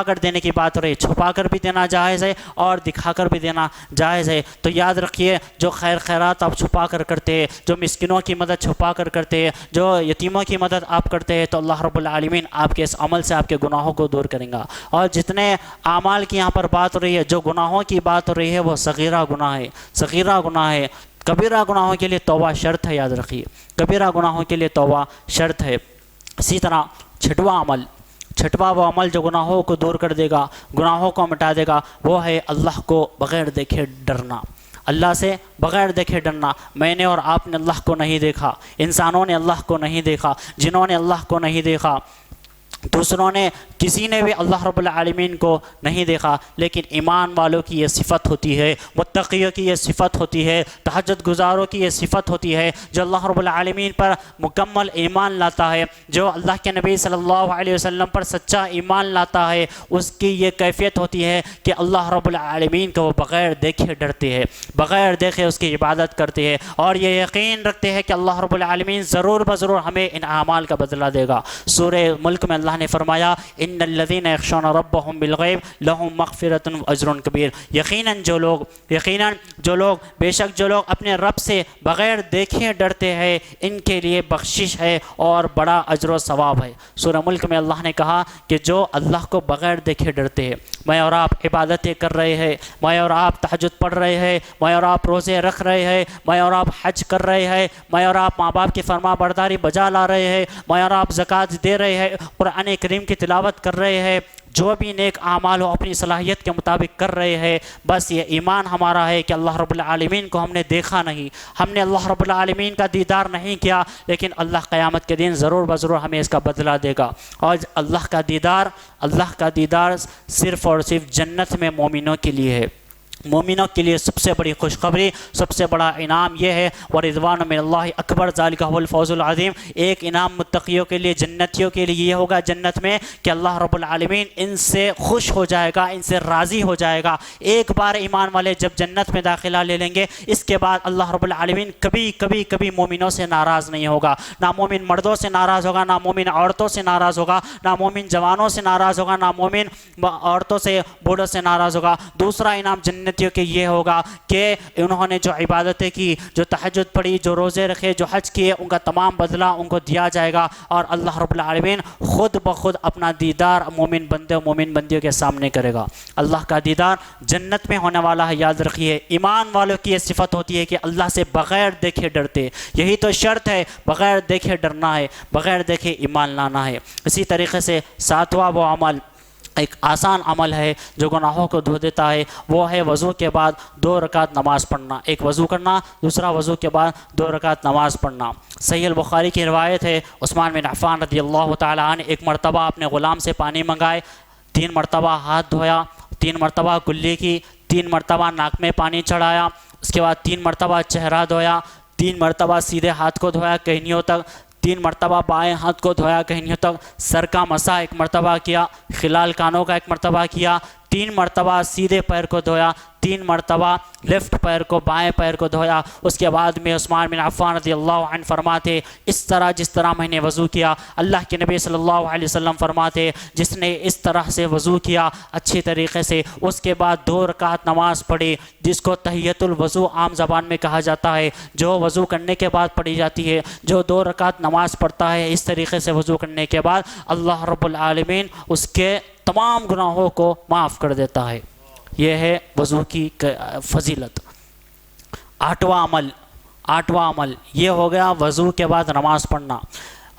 کر دینے کی بات ہو رہی ہے، چھپا کر بھی دینا جائز ہے اور دکھا کر بھی دینا جائز ہے۔ تو یاد رکھیے، جو خیر خیرات آپ چھپا کر کرتے ہیں، جو مسکینوں کی مدد چھپا کر کرتے ہیں، جو یتیموں کی مدد آپ کرتے ہیں، تو اللہ رب العالمین آپ کے اس عمل سے آپ کے گناہوں کو دور کریں گا۔ اور جتنے اعمال کی یہاں پر بات ہو رہی ہے، جو گناہوں کی بات ہو رہی ہے، وہ صغیرہ گناہ ہے، صغیرہ گناہ ہے۔ کبیرہ گناہوں کے لیے توبہ شرط ہے، یاد رکھیے، کبیرہ گناہوں کے لیے توبہ شرط ہے۔ اسی طرح چھٹواں وہ عمل جو گناہوں کو دور کر دے گا، گناہوں کو مٹا دے گا، وہ ہے اللہ کو بغیر دیکھے ڈرنا، اللہ سے بغیر دیکھے ڈرنا۔ میں نے اور آپ نے اللہ کو نہیں دیکھا، انسانوں نے اللہ کو نہیں دیکھا، جنہوں نے اللہ کو نہیں دیکھا، دوسروں نے، کسی نے بھی اللہ رب العالمین کو نہیں دیکھا، لیکن ایمان والوں کی یہ صفت ہوتی ہے، متقیوں کی یہ صفت ہوتی ہے، تہجد گزاروں کی یہ صفت ہوتی ہے، جو اللہ رب العالمین پر مکمل ایمان لاتا ہے، جو اللہ کے نبی صلی اللہ علیہ وسلم پر سچا ایمان لاتا ہے، اس کی یہ کیفیت ہوتی ہے کہ اللہ رب العالمین کو وہ بغیر دیکھے ڈرتے ہیں، بغیر دیکھے اس کی عبادت کرتے ہیں، اور یہ یقین رکھتے ہیں کہ اللہ رب العالمین ضرور بضرور ہمیں ان اعمال کا بدلہ دے گا۔ سورہ ملک میں اللہ نے فرمایا، ان الذین یخشون ربهم بالغیب لهم مغفرۃ واجر کبیر، یقیناً جو لوگ بے شک جو لوگ اپنے رب سے بغیر دیکھے ڈرتے ہیں، ان کے لیے بخشش ہے اور بڑا اجر و ثواب ہے۔ سورہ ملک میں اللہ نے کہا کہ جو اللہ کو بغیر دیکھے ڈرتے ہیں، میں اور آپ عبادتیں کر رہے ہیں، میں اور آپ تہجد پڑھ رہے ہیں، میں اور آپ روزے رکھ رہے ہیں، میں اور آپ حج کر رہے ہیں، میں اور آپ ماں باپ کی فرما برداری بجا لا رہے ہیں، میں اور آپ زکوٰۃ دے رہے ہیں، قرآن کریم کی تلاوت کر رہے ہیں، جو بھی نیک اعمال ہو اپنی صلاحیت کے مطابق کر رہے ہیں، بس یہ ایمان ہمارا ہے کہ اللہ رب العالمین کو ہم نے دیکھا نہیں، ہم نے اللہ رب العالمین کا دیدار نہیں کیا، لیکن اللہ قیامت کے دن ضرور بضرور ہمیں اس کا بدلہ دے گا۔ اور اللہ کا دیدار صرف اور صرف جنت میں مومنوں کے لیے ہے۔ مومنوں کے لیے سب سے بڑی خوشخبری، سب سے بڑا انعام یہ ہے، وَرِضْوَانٌ مِّنَ اللَّهِ اکبر ذَلِكَ هُوَ الْفَوْزُ الْعَظِيمُ۔ ایک انعام متقیوں کے لیے، جنتیوں کے لیے یہ ہوگا جنت میں کہ اللہ رب العالمین ان سے خوش ہو جائے گا، ان سے راضی ہو جائے گا۔ ایک بار ایمان والے جب جنت میں داخلہ لے لیں گے، اس کے بعد اللہ رب العالمین کبھی مومنوں سے ناراض نہیں ہوگا، نہ مومن مردوں سے ناراض ہوگا، نہ مومن عورتوں سے ناراض ہوگا، نہ مومن جوانوں سے ناراض ہوگا، نہ مومن عورتوں سے بوڑھوں سے ناراض ہوگا۔ دوسرا انعام جنتیوں کے یہ ہوگا کہ انہوں نے جو عبادتیں کی، جو تہجد پڑھی، جو روزے رکھے، جو حج کیے، ان کا تمام بدلہ ان کو دیا جائے گا، اور اللہ رب العالمین خود بخود اپنا دیدار مومن بندے و مومن بندیوں کے سامنے کرے گا۔ اللہ کا دیدار جنت میں ہونے والا ہے، یاد رکھیے۔ ایمان والوں کی یہ صفت ہوتی ہے کہ اللہ سے بغیر دیکھے ڈرتے، یہی تو شرط ہے، بغیر دیکھے ڈرنا ہے، بغیر دیکھے ایمان لانا ہے۔ اسی طریقے سے ساتواں وہ عمل، ایک آسان عمل ہے جو گناہوں کو دھو دیتا ہے، وہ ہے وضو کے بعد 2 رکعت نماز پڑھنا۔ ایک وضو کرنا، دوسرا وضو کے بعد 2 رکعت نماز پڑھنا۔ صحیح البخاری کی روایت ہے، عثمان بن عفان رضی اللہ تعالیٰ عنہ ایک مرتبہ اپنے غلام سے پانی منگائے، 3 مرتبہ ہاتھ دھویا، 3 مرتبہ کلی کی، 3 مرتبہ ناک میں پانی چڑھایا، اس کے بعد 3 مرتبہ چہرہ دھویا، 3 مرتبہ سیدھے ہاتھ کو دھویا کہنیوں تک، 3 مرتبہ بائیں ہاتھ کو دھویا کہنیوں تک، سر کا مسح 1 مرتبہ کیا، خلال کانوں کا 1 مرتبہ کیا، 3 مرتبہ سیدھے پیر کو دھویا، 3 مرتبہ لیفٹ پیر کو، بائیں پیر کو دھویا۔ اس کے بعد میں عثمان بن عفان رضی اللہ عنہ فرماتے، اس طرح جس طرح میں نے وضو کیا، اللہ کے نبی صلی اللہ علیہ وسلم فرماتے، جس نے اس طرح سے وضو کیا اچھی طریقے سے، اس کے بعد 2 رکعت نماز پڑھی، جس کو تحیۃ الوضو عام زبان میں کہا جاتا ہے، جو وضو کرنے کے بعد پڑھی جاتی ہے۔ جو 2 رکعت نماز پڑھتا ہے اس طریقے سے وضو کرنے کے بعد، اللہ رب العالمین اس کے تمام گناہوں کو معاف کر دیتا ہے۔ یہ ہے وضو کی فضیلت۔ 8واں عمل یہ ہو گیا وضو کے بعد نماز پڑھنا۔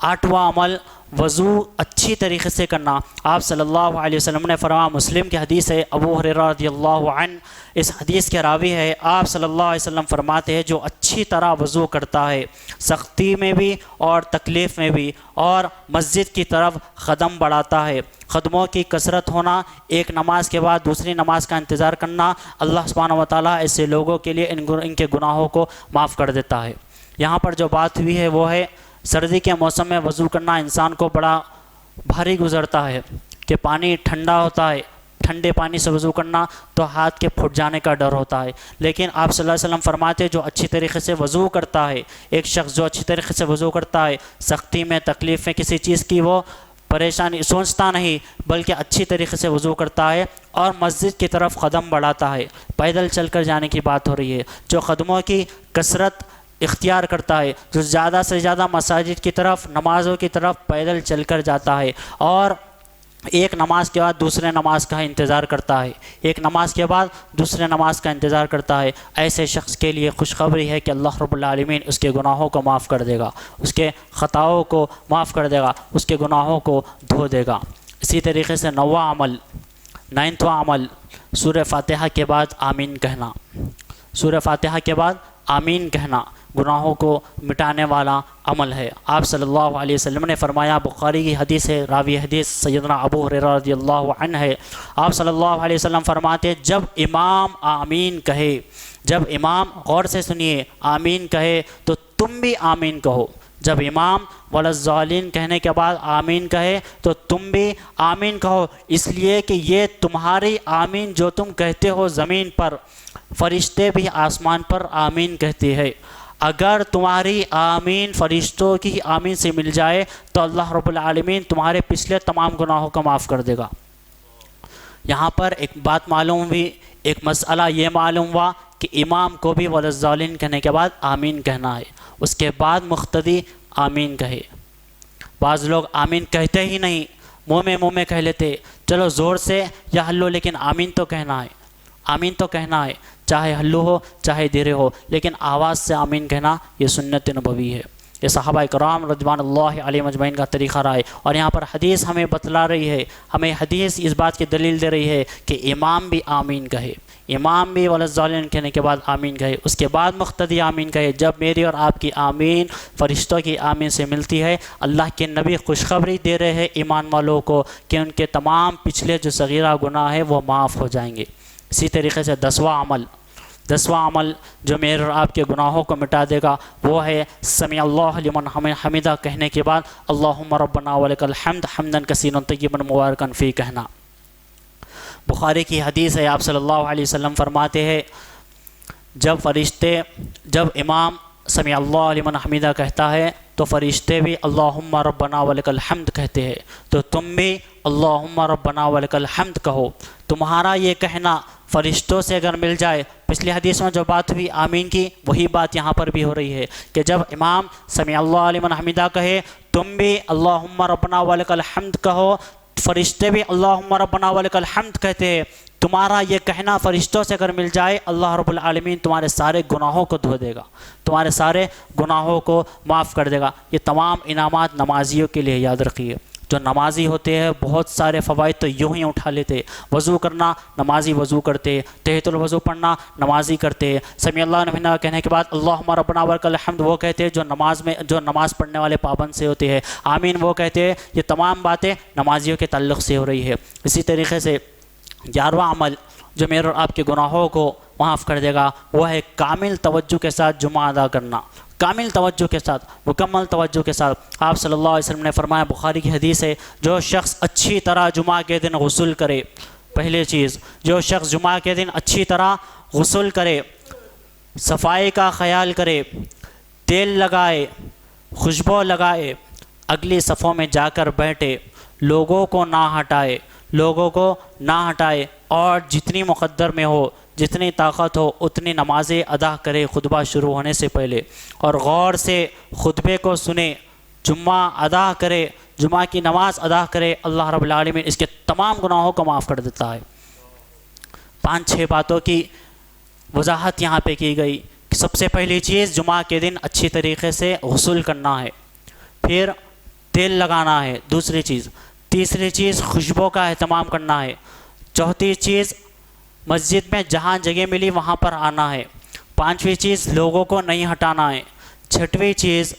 8واں عمل وضو اچھی طریقے سے کرنا. آپ صلی اللہ علیہ وسلم نے فرمایا، مسلم کی حدیث ہے، ابو ہریرہ رضی اللہ عنہ اس حدیث کے راوی ہے، آپ صلی اللہ علیہ وسلم فرماتے ہیں جو اچھی طرح وضو کرتا ہے سختی میں بھی اور تکلیف میں بھی، اور مسجد کی طرف قدم بڑھاتا ہے. قدموں کی کثرت ہونا، ایک نماز کے بعد دوسری نماز کا انتظار کرنا، اللہ سبحانہ و تعالیٰ ایسے لوگوں کے لیے ان کے گناہوں کو معاف کر دیتا ہے. یہاں پر جو بات ہوئی ہے وہ ہے سردی کے موسم میں وضو کرنا انسان کو بڑا بھاری گزرتا ہے کہ پانی ٹھنڈا ہوتا ہے، ٹھنڈے پانی سے وضو کرنا تو ہاتھ کے پھٹ جانے کا ڈر ہوتا ہے. لیکن آپ صلی اللہ علیہ وسلم فرماتے جو اچھی طریقے سے وضو کرتا ہے، ایک شخص جو اچھی طریقے سے وضو کرتا ہے، سختی میں تکلیف میں کسی چیز کی وہ پریشانی سوچتا نہیں بلکہ اچھی طریقے سے وضو کرتا ہے اور مسجد کی طرف قدم بڑھاتا ہے. پیدل چل کر جانے کی بات ہو رہی ہے. جو قدموں کی کثرت اختیار کرتا ہے، جو زیادہ سے زیادہ مساجد کی طرف، نمازوں کی طرف پیدل چل کر جاتا ہے اور ایک نماز کے بعد دوسرے نماز کا انتظار کرتا ہے، ایک نماز کے بعد دوسرے نماز کا انتظار کرتا ہے، ایسے شخص کے لیے خوشخبری ہے کہ اللہ رب العالمین اس کے گناہوں کو معاف کر دے گا، اس کے خطاؤں کو معاف کر دے گا، اس کے گناہوں کو دھو دے گا. اسی طریقے سے 9واں عمل سورہ فاتحہ کے بعد آمین کہنا. سورہ فاتحہ کے بعد آمین کہنا گناہوں کو مٹانے والا عمل ہے. آپ صلی اللہ علیہ وسلم نے فرمایا، بخاری کی حدیث ہے، راوی حدیث سیدنا ابو ہریرہ رضی اللہ عنہ ہے، آپ صلی اللہ علیہ وسلم فرماتے جب امام آمین کہے، جب امام، غور سے سنیے، آمین کہے تو تم بھی آمین کہو. جب امام وَلَضَّالِّينَ کہنے کے بعد آمین کہے تو تم بھی آمین کہو، اس لیے کہ یہ تمہاری آمین جو تم کہتے ہو زمین پر، فرشتے بھی آسمان پر آمین کہتے ہیں. اگر تمہاری آمین فرشتوں کی آمین سے مل جائے تو اللہ رب العالمین تمہارے پچھلے تمام گناہوں کو معاف کر دے گا. یہاں پر ایک بات معلوم ہوئی، ایک مسئلہ یہ معلوم ہوا کہ امام کو بھی وَلَضَّالِّينَ کہنے کے بعد آمین کہنا ہے، اس کے بعد مقتدی آمین کہے. بعض لوگ آمین کہتے ہی نہیں، منہ میں کہہ لیتے، چلو زور سے یا ہلو لیکن آمین تو کہنا ہے، آمین تو کہنا ہے، چاہے ہلو ہو چاہے دھیرے ہو، لیکن آواز سے آمین کہنا یہ سنت نبوی ہے. یہ صحابہ کرام رضوان اللہ علیہم اجمعین کا طریقہ رہا ہے. اور یہاں پر حدیث ہمیں بتلا رہی ہے، ہمیں حدیث اس بات کی دلیل دے رہی ہے کہ امام بھی آمین کہے، امام بھی وَلَضَّالِّينَ کہنے کے بعد آمین کہے، اس کے بعد مقتدی آمین کہے. جب میری اور آپ کی آمین فرشتوں کی آمین سے ملتی ہے، اللہ کے نبی خوشخبری دے رہے ہیں ایمان والوں کو کہ ان کے تمام پچھلے جو صغیرہ گناہ ہیں وہ معاف ہو جائیں گے. اسی طریقے سے 10واں عمل جو میرے اور آپ کے گناہوں کو مٹا دے گا وہ ہے سمیع اللہ لمن حمدہ کہنے کے بعد اللہم ربنا ولک الحمد حمدا کثیرا طیبا مبارکا فیہ کہنا. بخاری کی حدیث ہے، آپ صلی اللہ علیہ وسلم فرماتے ہیں جب امام سمیع اللہ لمن حمدہ کہتا ہے تو فرشتے بھی اللہم ربنا ولک الحمد کہتے ہیں، تو تم بھی اللہم ربنا ولک الحمد کہو. تمہارا یہ کہنا فرشتوں سے اگر مل جائے، پچھلی حدیث میں جو بات ہوئی آمین کی وہی بات یہاں پر بھی ہو رہی ہے کہ جب امام سمیع اللہ لمن حمدہ کہے تم بھی اللہم ربنا ولک الحمد کہو، فرشتے بھی اللہم ربنا ولک الحمد کہتے ہیں. تمہارا یہ کہنا فرشتوں سے اگر مل جائے اللہ رب العالمین تمہارے سارے گناہوں کو دھو دے گا، تمہارے سارے گناہوں کو معاف کر دے گا. یہ تمام انعامات نمازیوں کے لیے یاد رکھیے. جو نمازی ہوتے ہیں بہت سارے فوائد تو یوں ہی اٹھا لیتے. وضو کرنا، نمازی وضو کرتے، تحیۃ الوضو پڑھنا، نمازی کرتے، سمیع اللہ لمن حمدہ کہنے کے بعد اللہم ربنا ولک الحمد وہ کہتے جو نماز پڑھنے والے پابند سے ہوتے ہیں، آمین وہ کہتے ہیں. یہ تمام باتیں نمازیوں کے تعلق سے ہو رہی ہے. اسی طریقے سے 11واں عمل جو میرے اور آپ کے گناہوں کو معاف کر دے گا وہ ہے کامل توجہ کے ساتھ جمعہ ادا کرنا. کامل توجہ کے ساتھ، مکمل توجہ کے ساتھ. آپ صلی اللہ علیہ وسلم نے فرمایا، بخاری کی حدیث ہے، جو شخص اچھی طرح جمعہ کے دن غسل کرے، پہلی چیز جو شخص جمعہ کے دن اچھی طرح غسل کرے، صفائی کا خیال کرے، تیل لگائے، خوشبو لگائے، اگلی صفوں میں جا کر بیٹھے، لوگوں کو نہ ہٹائے اور جتنی مقدر میں ہو، جتنی طاقت ہو اتنی نمازیں ادا کرے خطبہ شروع ہونے سے پہلے، اور غور سے خطبے کو سنے، جمعہ ادا کرے، جمعہ کی نماز ادا کرے، اللہ رب العالمین اس کے تمام گناہوں کو معاف کر دیتا ہے. 5-6 باتوں کی وضاحت یہاں پہ کی گئی. سب سے پہلی چیز جمعہ کے دن اچھی طریقے سے غسل کرنا ہے. پھر تیل لگانا ہے، دوسری چیز، تیسری چیز خوشبو کا اہتمام کرنا ہے، چوتھی چیز مسجد میں جہاں جگہ ملی وہاں پر آنا ہے، پانچویں چیز لوگوں کو نہیں ہٹانا ہے، چھٹویں چیز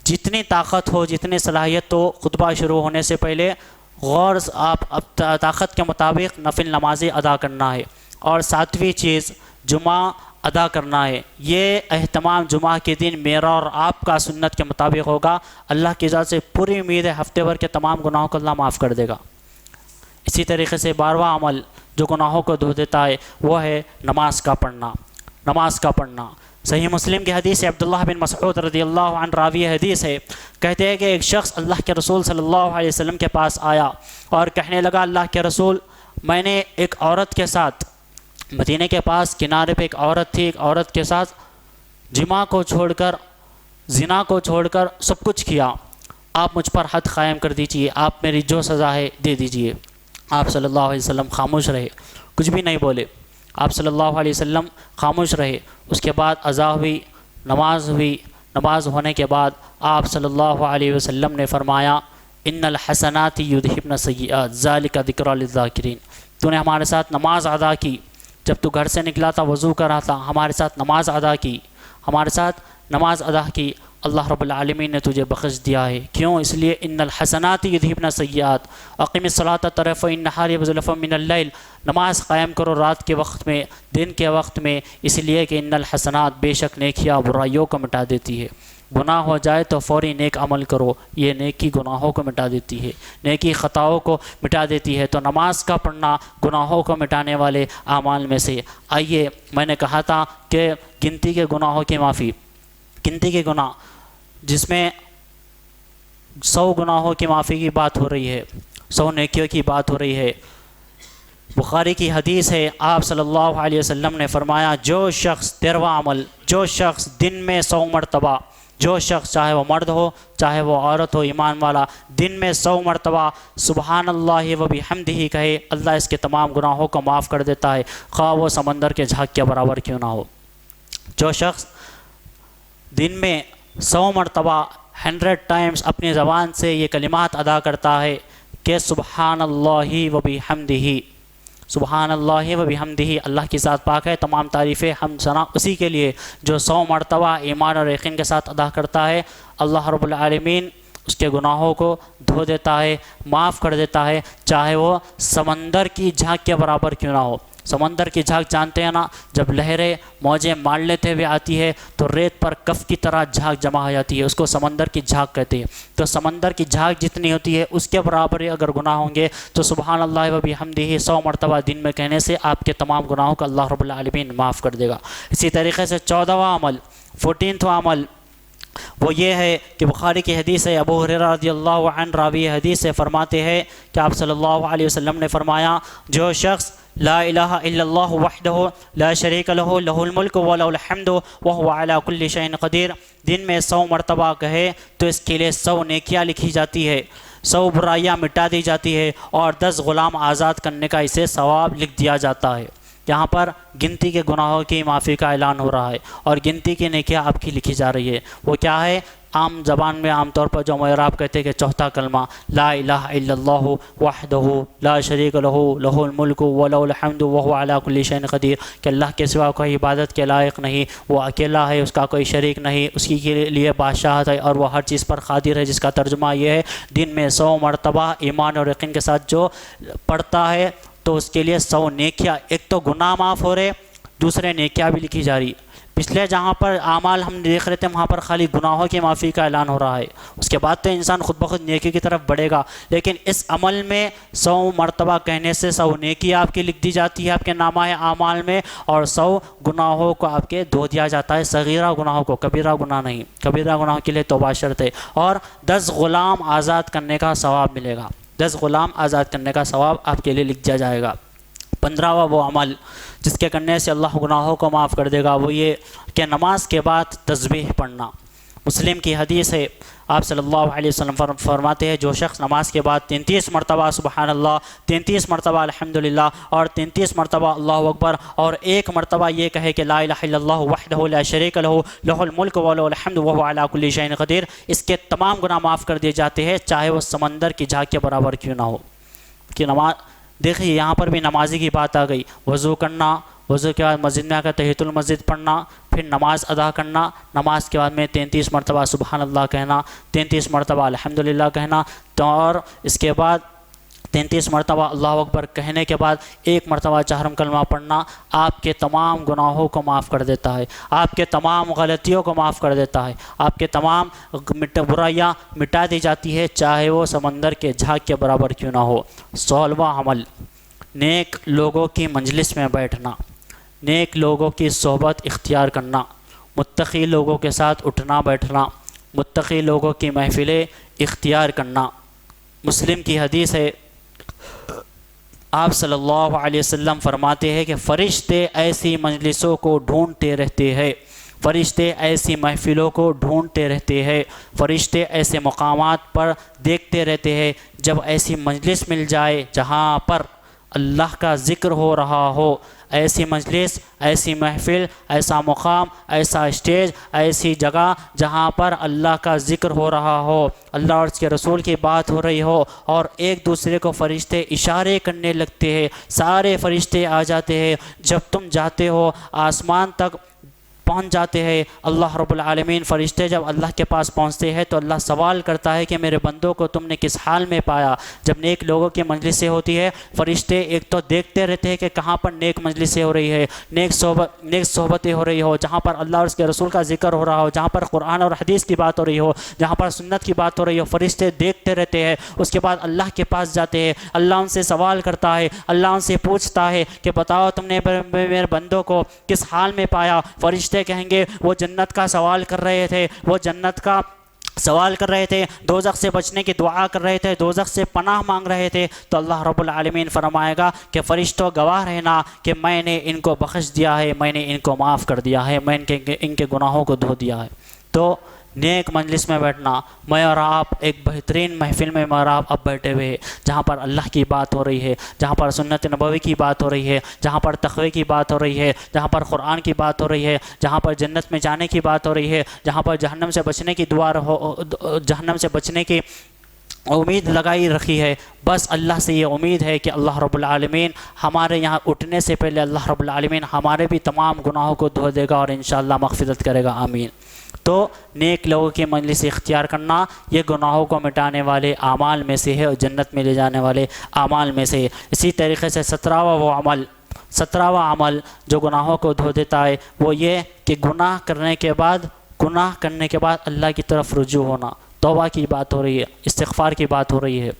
جتنی طاقت ہو جتنی صلاحیت ہو خطبہ شروع ہونے سے پہلے غور آپ طاقت کے مطابق نفل نمازیں ادا کرنا ہے، اور ساتویں چیز جمعہ ادا کرنا ہے۔ یہ اہتمام جمعہ کے دن میرا اور آپ کا سنت کے مطابق ہوگا، اللہ کی اجازت سے پوری امید ہے ہفتے بھر کے تمام گناہوں کو اللہ معاف کر دے گا۔ اسی طریقے سے 12واں عمل جو گناہوں کو دھو دیتا ہے وہ ہے نماز کا پڑھنا، نماز کا پڑھنا۔ صحیح مسلم کی حدیث ہے، عبداللہ بن مسعود رضی اللہ عنہ راوی حدیث ہے، کہتے ہیں کہ ایک شخص اللہ کے رسول صلی اللہ علیہ وسلم کے پاس آیا اور کہنے لگا، اللہ کے رسول، میں نے ایک عورت کے ساتھ، مدینے کے پاس کنارے پہ ایک عورت تھی، ایک عورت کے ساتھ جماع کو چھوڑ کر، زنا کو چھوڑ کر سب کچھ کیا، آپ مجھ پر حد قائم کر دیجئے، آپ میری جو سزا ہے دے دیجئے۔ آپ صلی اللہ علیہ وسلم خاموش رہے، کچھ بھی نہیں بولے، آپ صلی اللہ علیہ وسلم خاموش رہے۔ اس کے بعد اذان ہوئی، نماز ہوئی، نماز ہونے کے بعد آپ صلی اللہ علیہ وسلم نے فرمایا، ان الحسنات یذہبن السیئات ذالک ذکری للذاکرین، تو نے ہمارے ساتھ نماز ادا کی، جب تو گھر سے نکلا تھا وضو کر رہا تھا، ہمارے ساتھ نماز ادا کی، ہمارے ساتھ نماز ادا کی، اللہ رب العالمین نے تجھے بخش دیا ہے۔ کیوں؟ اس لیے ان الحسنات یذہبن السیئات اقم الصلاۃ طرفی النہار وزلفا من اللیل، نماز قائم کرو رات کے وقت میں، دن کے وقت میں، اس لیے کہ ان الحسنات بے شک نیکیاں برائیوں کو مٹا دیتی ہے۔ گناہ ہو جائے تو فوری نیک عمل کرو، یہ نیکی گناہوں کو مٹا دیتی ہے، نیکی خطاؤں کو مٹا دیتی ہے۔ تو نماز کا پڑھنا گناہوں کو مٹانے والے اعمال میں سے۔ آئیے، میں نے کہا تھا کہ گنتی کے گناہوں کی معافی، گنتی کے گناہ جس میں 100 گناہوں کی معافی کی بات ہو رہی ہے، 100 نیکیوں کی بات ہو رہی ہے۔ بخاری کی حدیث ہے، آپ صلی اللہ علیہ وسلم نے فرمایا، جو شخص 13واں عمل، جو شخص دن میں 100 مرتبہ، جو شخص چاہے وہ مرد ہو چاہے وہ عورت ہو ایمان والا، دن میں 100 مرتبہ سبحان اللہ و بحمدہ کہے، اللہ اس کے تمام گناہوں کو معاف کر دیتا ہے، خواہ وہ سمندر کے جھاگ کے برابر کیوں نہ ہو۔ جو شخص دن میں 100 مرتبہ 100 ٹائمز اپنی زبان سے یہ کلمات ادا کرتا ہے کہ سبحان اللہ و بحمدہ، سبحان اللہ و بحمدہ، اللہ کی ذات پاک ہے، تمام تعریفیں حمد ثنا اسی کے لیے جو 100 مرتبہ ایمان اور یقین کے ساتھ ادا کرتا ہے، اللہ رب العالمین اس کے گناہوں کو دھو دیتا ہے، معاف کر دیتا ہے، چاہے وہ سمندر کی جھاگ کے برابر کیوں نہ ہو۔ سمندر کی جھاگ جانتے ہیں نا، جب لہریں موجیں مار لیتے ہوئے آتی ہے تو ریت پر کف کی طرح جھاگ جمع ہو جاتی ہے، اس کو سمندر کی جھاگ کہتے ہیں۔ تو سمندر کی جھاگ جتنی ہوتی ہے اس کے برابر اگر گناہ ہوں گے تو سبحان اللہ و بحمدہ 100 مرتبہ دن میں کہنے سے آپ کے تمام گناہوں کو اللہ رب العالمین معاف کر دے گا۔ اسی طریقے سے 14واں عمل، 14واں عمل وہ یہ ہے کہ بخاری کی حدیث ہے، ابو ہریرہ رضی اللہ عنہ راوی حدیث سے فرماتے ہیں کہ آپ صلی اللہ علیہ وسلم نے فرمایا، جو شخص لا الہ الا اللہ وحدہ لا شریک لہ لہ الملک ولہ الحمد وہو علی کل شیء قدیر، دن میں 100 مرتبہ کہے تو اس کے لیے 100 نیکیاں لکھی جاتی ہے، 100 برائیاں مٹا دی جاتی ہے، اور 10 غلام آزاد کرنے کا اسے ثواب لکھ دیا جاتا ہے۔ یہاں پر گنتی کے گناہوں کی معافی کا اعلان ہو رہا ہے اور گنتی کی نیکیاں آپ کی لکھی جا رہی ہے۔ وہ کیا ہے؟ عام زبان میں عام طور پر جو معراب کہتے ہیں کہ چوتھا کلمہ لا الہ الا اللہ وحدہ لا شریک لہ لہ الملک ولہ الحمد وہو علی کل شیء قدیر، کہ اللہ کے سوا کوئی عبادت کے لائق نہیں، وہ اکیلا ہے، اس کا کوئی شریک نہیں، اس کے لیے بادشاہت ہے اور وہ ہر چیز پر قادر ہے، جس کا ترجمہ یہ ہے دن میں 100 مرتبہ ایمان اور یقین کے ساتھ جو پڑھتا ہے تو اس کے لیے 100 نیکیاں، ایک تو گناہ معاف ہو رہے، دوسرے نیکیاں بھی لکھی جا رہی۔ پچھلے جہاں پر اعمال ہم دیکھ رہے تھے وہاں پر خالی گناہوں کی معافی کا اعلان ہو رہا ہے، اس کے بعد تو انسان خود بخود نیکی کی طرف بڑھے گا، لیکن اس عمل میں 100 مرتبہ کہنے سے 100 نیکی آپ کی لکھ دی جاتی ہے آپ کے نامہ اعمال میں، اور 100 گناہوں کو آپ کے دھو دیا جاتا ہے، صغیرہ گناہوں کو، کبیرہ گناہ نہیں، کبیرہ گناہوں کے لیے توبہ شرط ہے، اور 10 غلام آزاد کرنے کا ثواب ملے گا، 10 غلام آزاد کرنے کا ثواب آپ کے لیے لکھ دیا جائے گا۔ 15واں وہ عمل جس کے کرنے سے اللہ گناہوں کو معاف کر دے گا وہ یہ کہ نماز کے بعد تسبیح پڑھنا۔ مسلم کی حدیث ہے، آپ صلی اللہ علیہ وسلم فرماتے ہیں جو شخص نماز کے بعد 33 مرتبہ سبحان اللہ، 33 مرتبہ الحمدللہ اور 33 مرتبہ اللہ اکبر اور 1 مرتبہ یہ کہے کہ لا الہ الا اللہ وحدہ لا شریک لہ لہ الملک ولہ الحمد وہو علی کل شیء قدیر، اس کے تمام گناہ معاف کر دیے جاتے ہیں، چاہے وہ سمندر کی جھاگ کے برابر کیوں نہ ہو۔ کہ نماز دیکھیے یہاں پر بھی نمازی کی بات آ گئی، وضو کرنا، وضو کے بعد مسجد میں آ کر تحیۃ المسجد پڑھنا، پھر نماز ادا کرنا، نماز کے بعد میں 33 مرتبہ سبحان اللہ کہنا، 33 مرتبہ الحمدللہ کہنا، تو اور اس کے بعد 33 مرتبہ اللہ اکبر کہنے کے بعد 1 مرتبہ چہارم کلمہ پڑھنا آپ کے تمام گناہوں کو معاف کر دیتا ہے، آپ کے تمام غلطیوں کو معاف کر دیتا ہے، آپ کے تمام برائیاں مٹا دی جاتی ہے، چاہے وہ سمندر کے جھاگ کے برابر کیوں نہ ہو۔ 16واں عمل، نیک لوگوں کی مجلس میں بیٹھنا، نیک لوگوں کی صحبت اختیار کرنا، متقی لوگوں کے ساتھ اٹھنا بیٹھنا، متقی لوگوں کی محفلیں اختیار کرنا۔ مسلم کی حدیث ہے، آپ صلی اللہ علیہ وسلم فرماتے ہیں کہ فرشتے ایسی مجلسوں کو ڈھونڈتے رہتے ہیں، فرشتے ایسی محفلوں کو ڈھونڈتے رہتے ہیں، فرشتے ایسے مقامات پر دیکھتے رہتے ہیں جب ایسی مجلس مل جائے جہاں پر اللہ کا ذکر ہو رہا ہو، ایسی مجلس، ایسی محفل، ایسا مقام، ایسا اسٹیج، ایسی جگہ جہاں پر اللہ کا ذکر ہو رہا ہو، اللہ اور اس کے رسول کی بات ہو رہی ہو، اور ایک دوسرے کو فرشتے اشارے کرنے لگتے ہیں، سارے فرشتے آ جاتے ہیں، جب تم جاتے ہو آسمان تک پہنچ جاتے ہیں، اللہ رب العالمین فرشتے جب اللہ کے پاس پہنچتے ہیں تو اللہ سوال کرتا ہے کہ میرے بندوں کو تم نے کس حال میں پایا۔ جب نیک لوگوں کی مجلسیں ہوتی ہے فرشتے ایک تو دیکھتے رہتے ہیں کہ کہاں پر نیک مجلسیں ہو رہی ہے، نیک صحبتیں ہو رہی ہو، جہاں پر اللہ اور اس کے رسول کا ذکر ہو رہا ہو، جہاں پر قرآن اور حدیث کی بات ہو رہی ہو، جہاں پر سنت کی بات ہو رہی ہو، فرشتے دیکھتے رہتے ہیں۔ اس کے بعد اللہ کے پاس جاتے ہیں، اللہ ان سے سوال کرتا ہے، اللہ ان سے پوچھتا ہے کہ بتاؤ تم نے میرے بندوں کو کس حال میں پایا۔ فرشتے کہیں گے وہ جنت کا سوال کر رہے تھے، وہ جنت کا سوال کر رہے تھے، دوزخ سے بچنے کی دعا کر رہے تھے، دوزخ سے پناہ مانگ رہے تھے، تو اللہ رب العالمین فرمائے گا کہ فرشتوں گواہ رہنا کہ میں نے ان کو بخش دیا ہے، میں نے ان کو معاف کر دیا ہے، میں ان کے گناہوں کو دھو دیا ہے۔ تو نیک مجلس میں بیٹھنا، میں اور آپ ایک بہترین محفل میں اور آپ بیٹھے ہوئے ہیں جہاں پر اللہ کی بات ہو رہی ہے، جہاں پر سنت نبوی کی بات ہو رہی ہے، جہاں پر تقوی کی بات ہو رہی ہے، جہاں پر قرآن کی بات ہو رہی ہے، جہاں پر جنت میں جانے کی بات ہو رہی ہے، جہاں پر جہنم سے بچنے کی دعا جہنم سے بچنے کی امید لگائی رکھی ہے۔ بس اللہ سے یہ امید ہے کہ اللہ رب العالمین ہمارے یہاں اٹھنے سے پہلے اللہ رب العالمین ہمارے بھی تمام گناہوں کو دھو دے گا اور انشاءاللہ مغفرت کرے گا، آمین۔ تو نیک لوگوں کی مجلس اختیار کرنا یہ گناہوں کو مٹانے والے اعمال میں سے ہے اور جنت میں لے جانے والے اعمال میں سے ہے۔ اسی طریقے سے 17واں عمل جو گناہوں کو دھو دیتا ہے وہ یہ کہ گناہ کرنے کے بعد اللہ کی طرف رجوع ہونا، توبہ کی بات ہو رہی ہے، استغفار کی بات ہو رہی ہے۔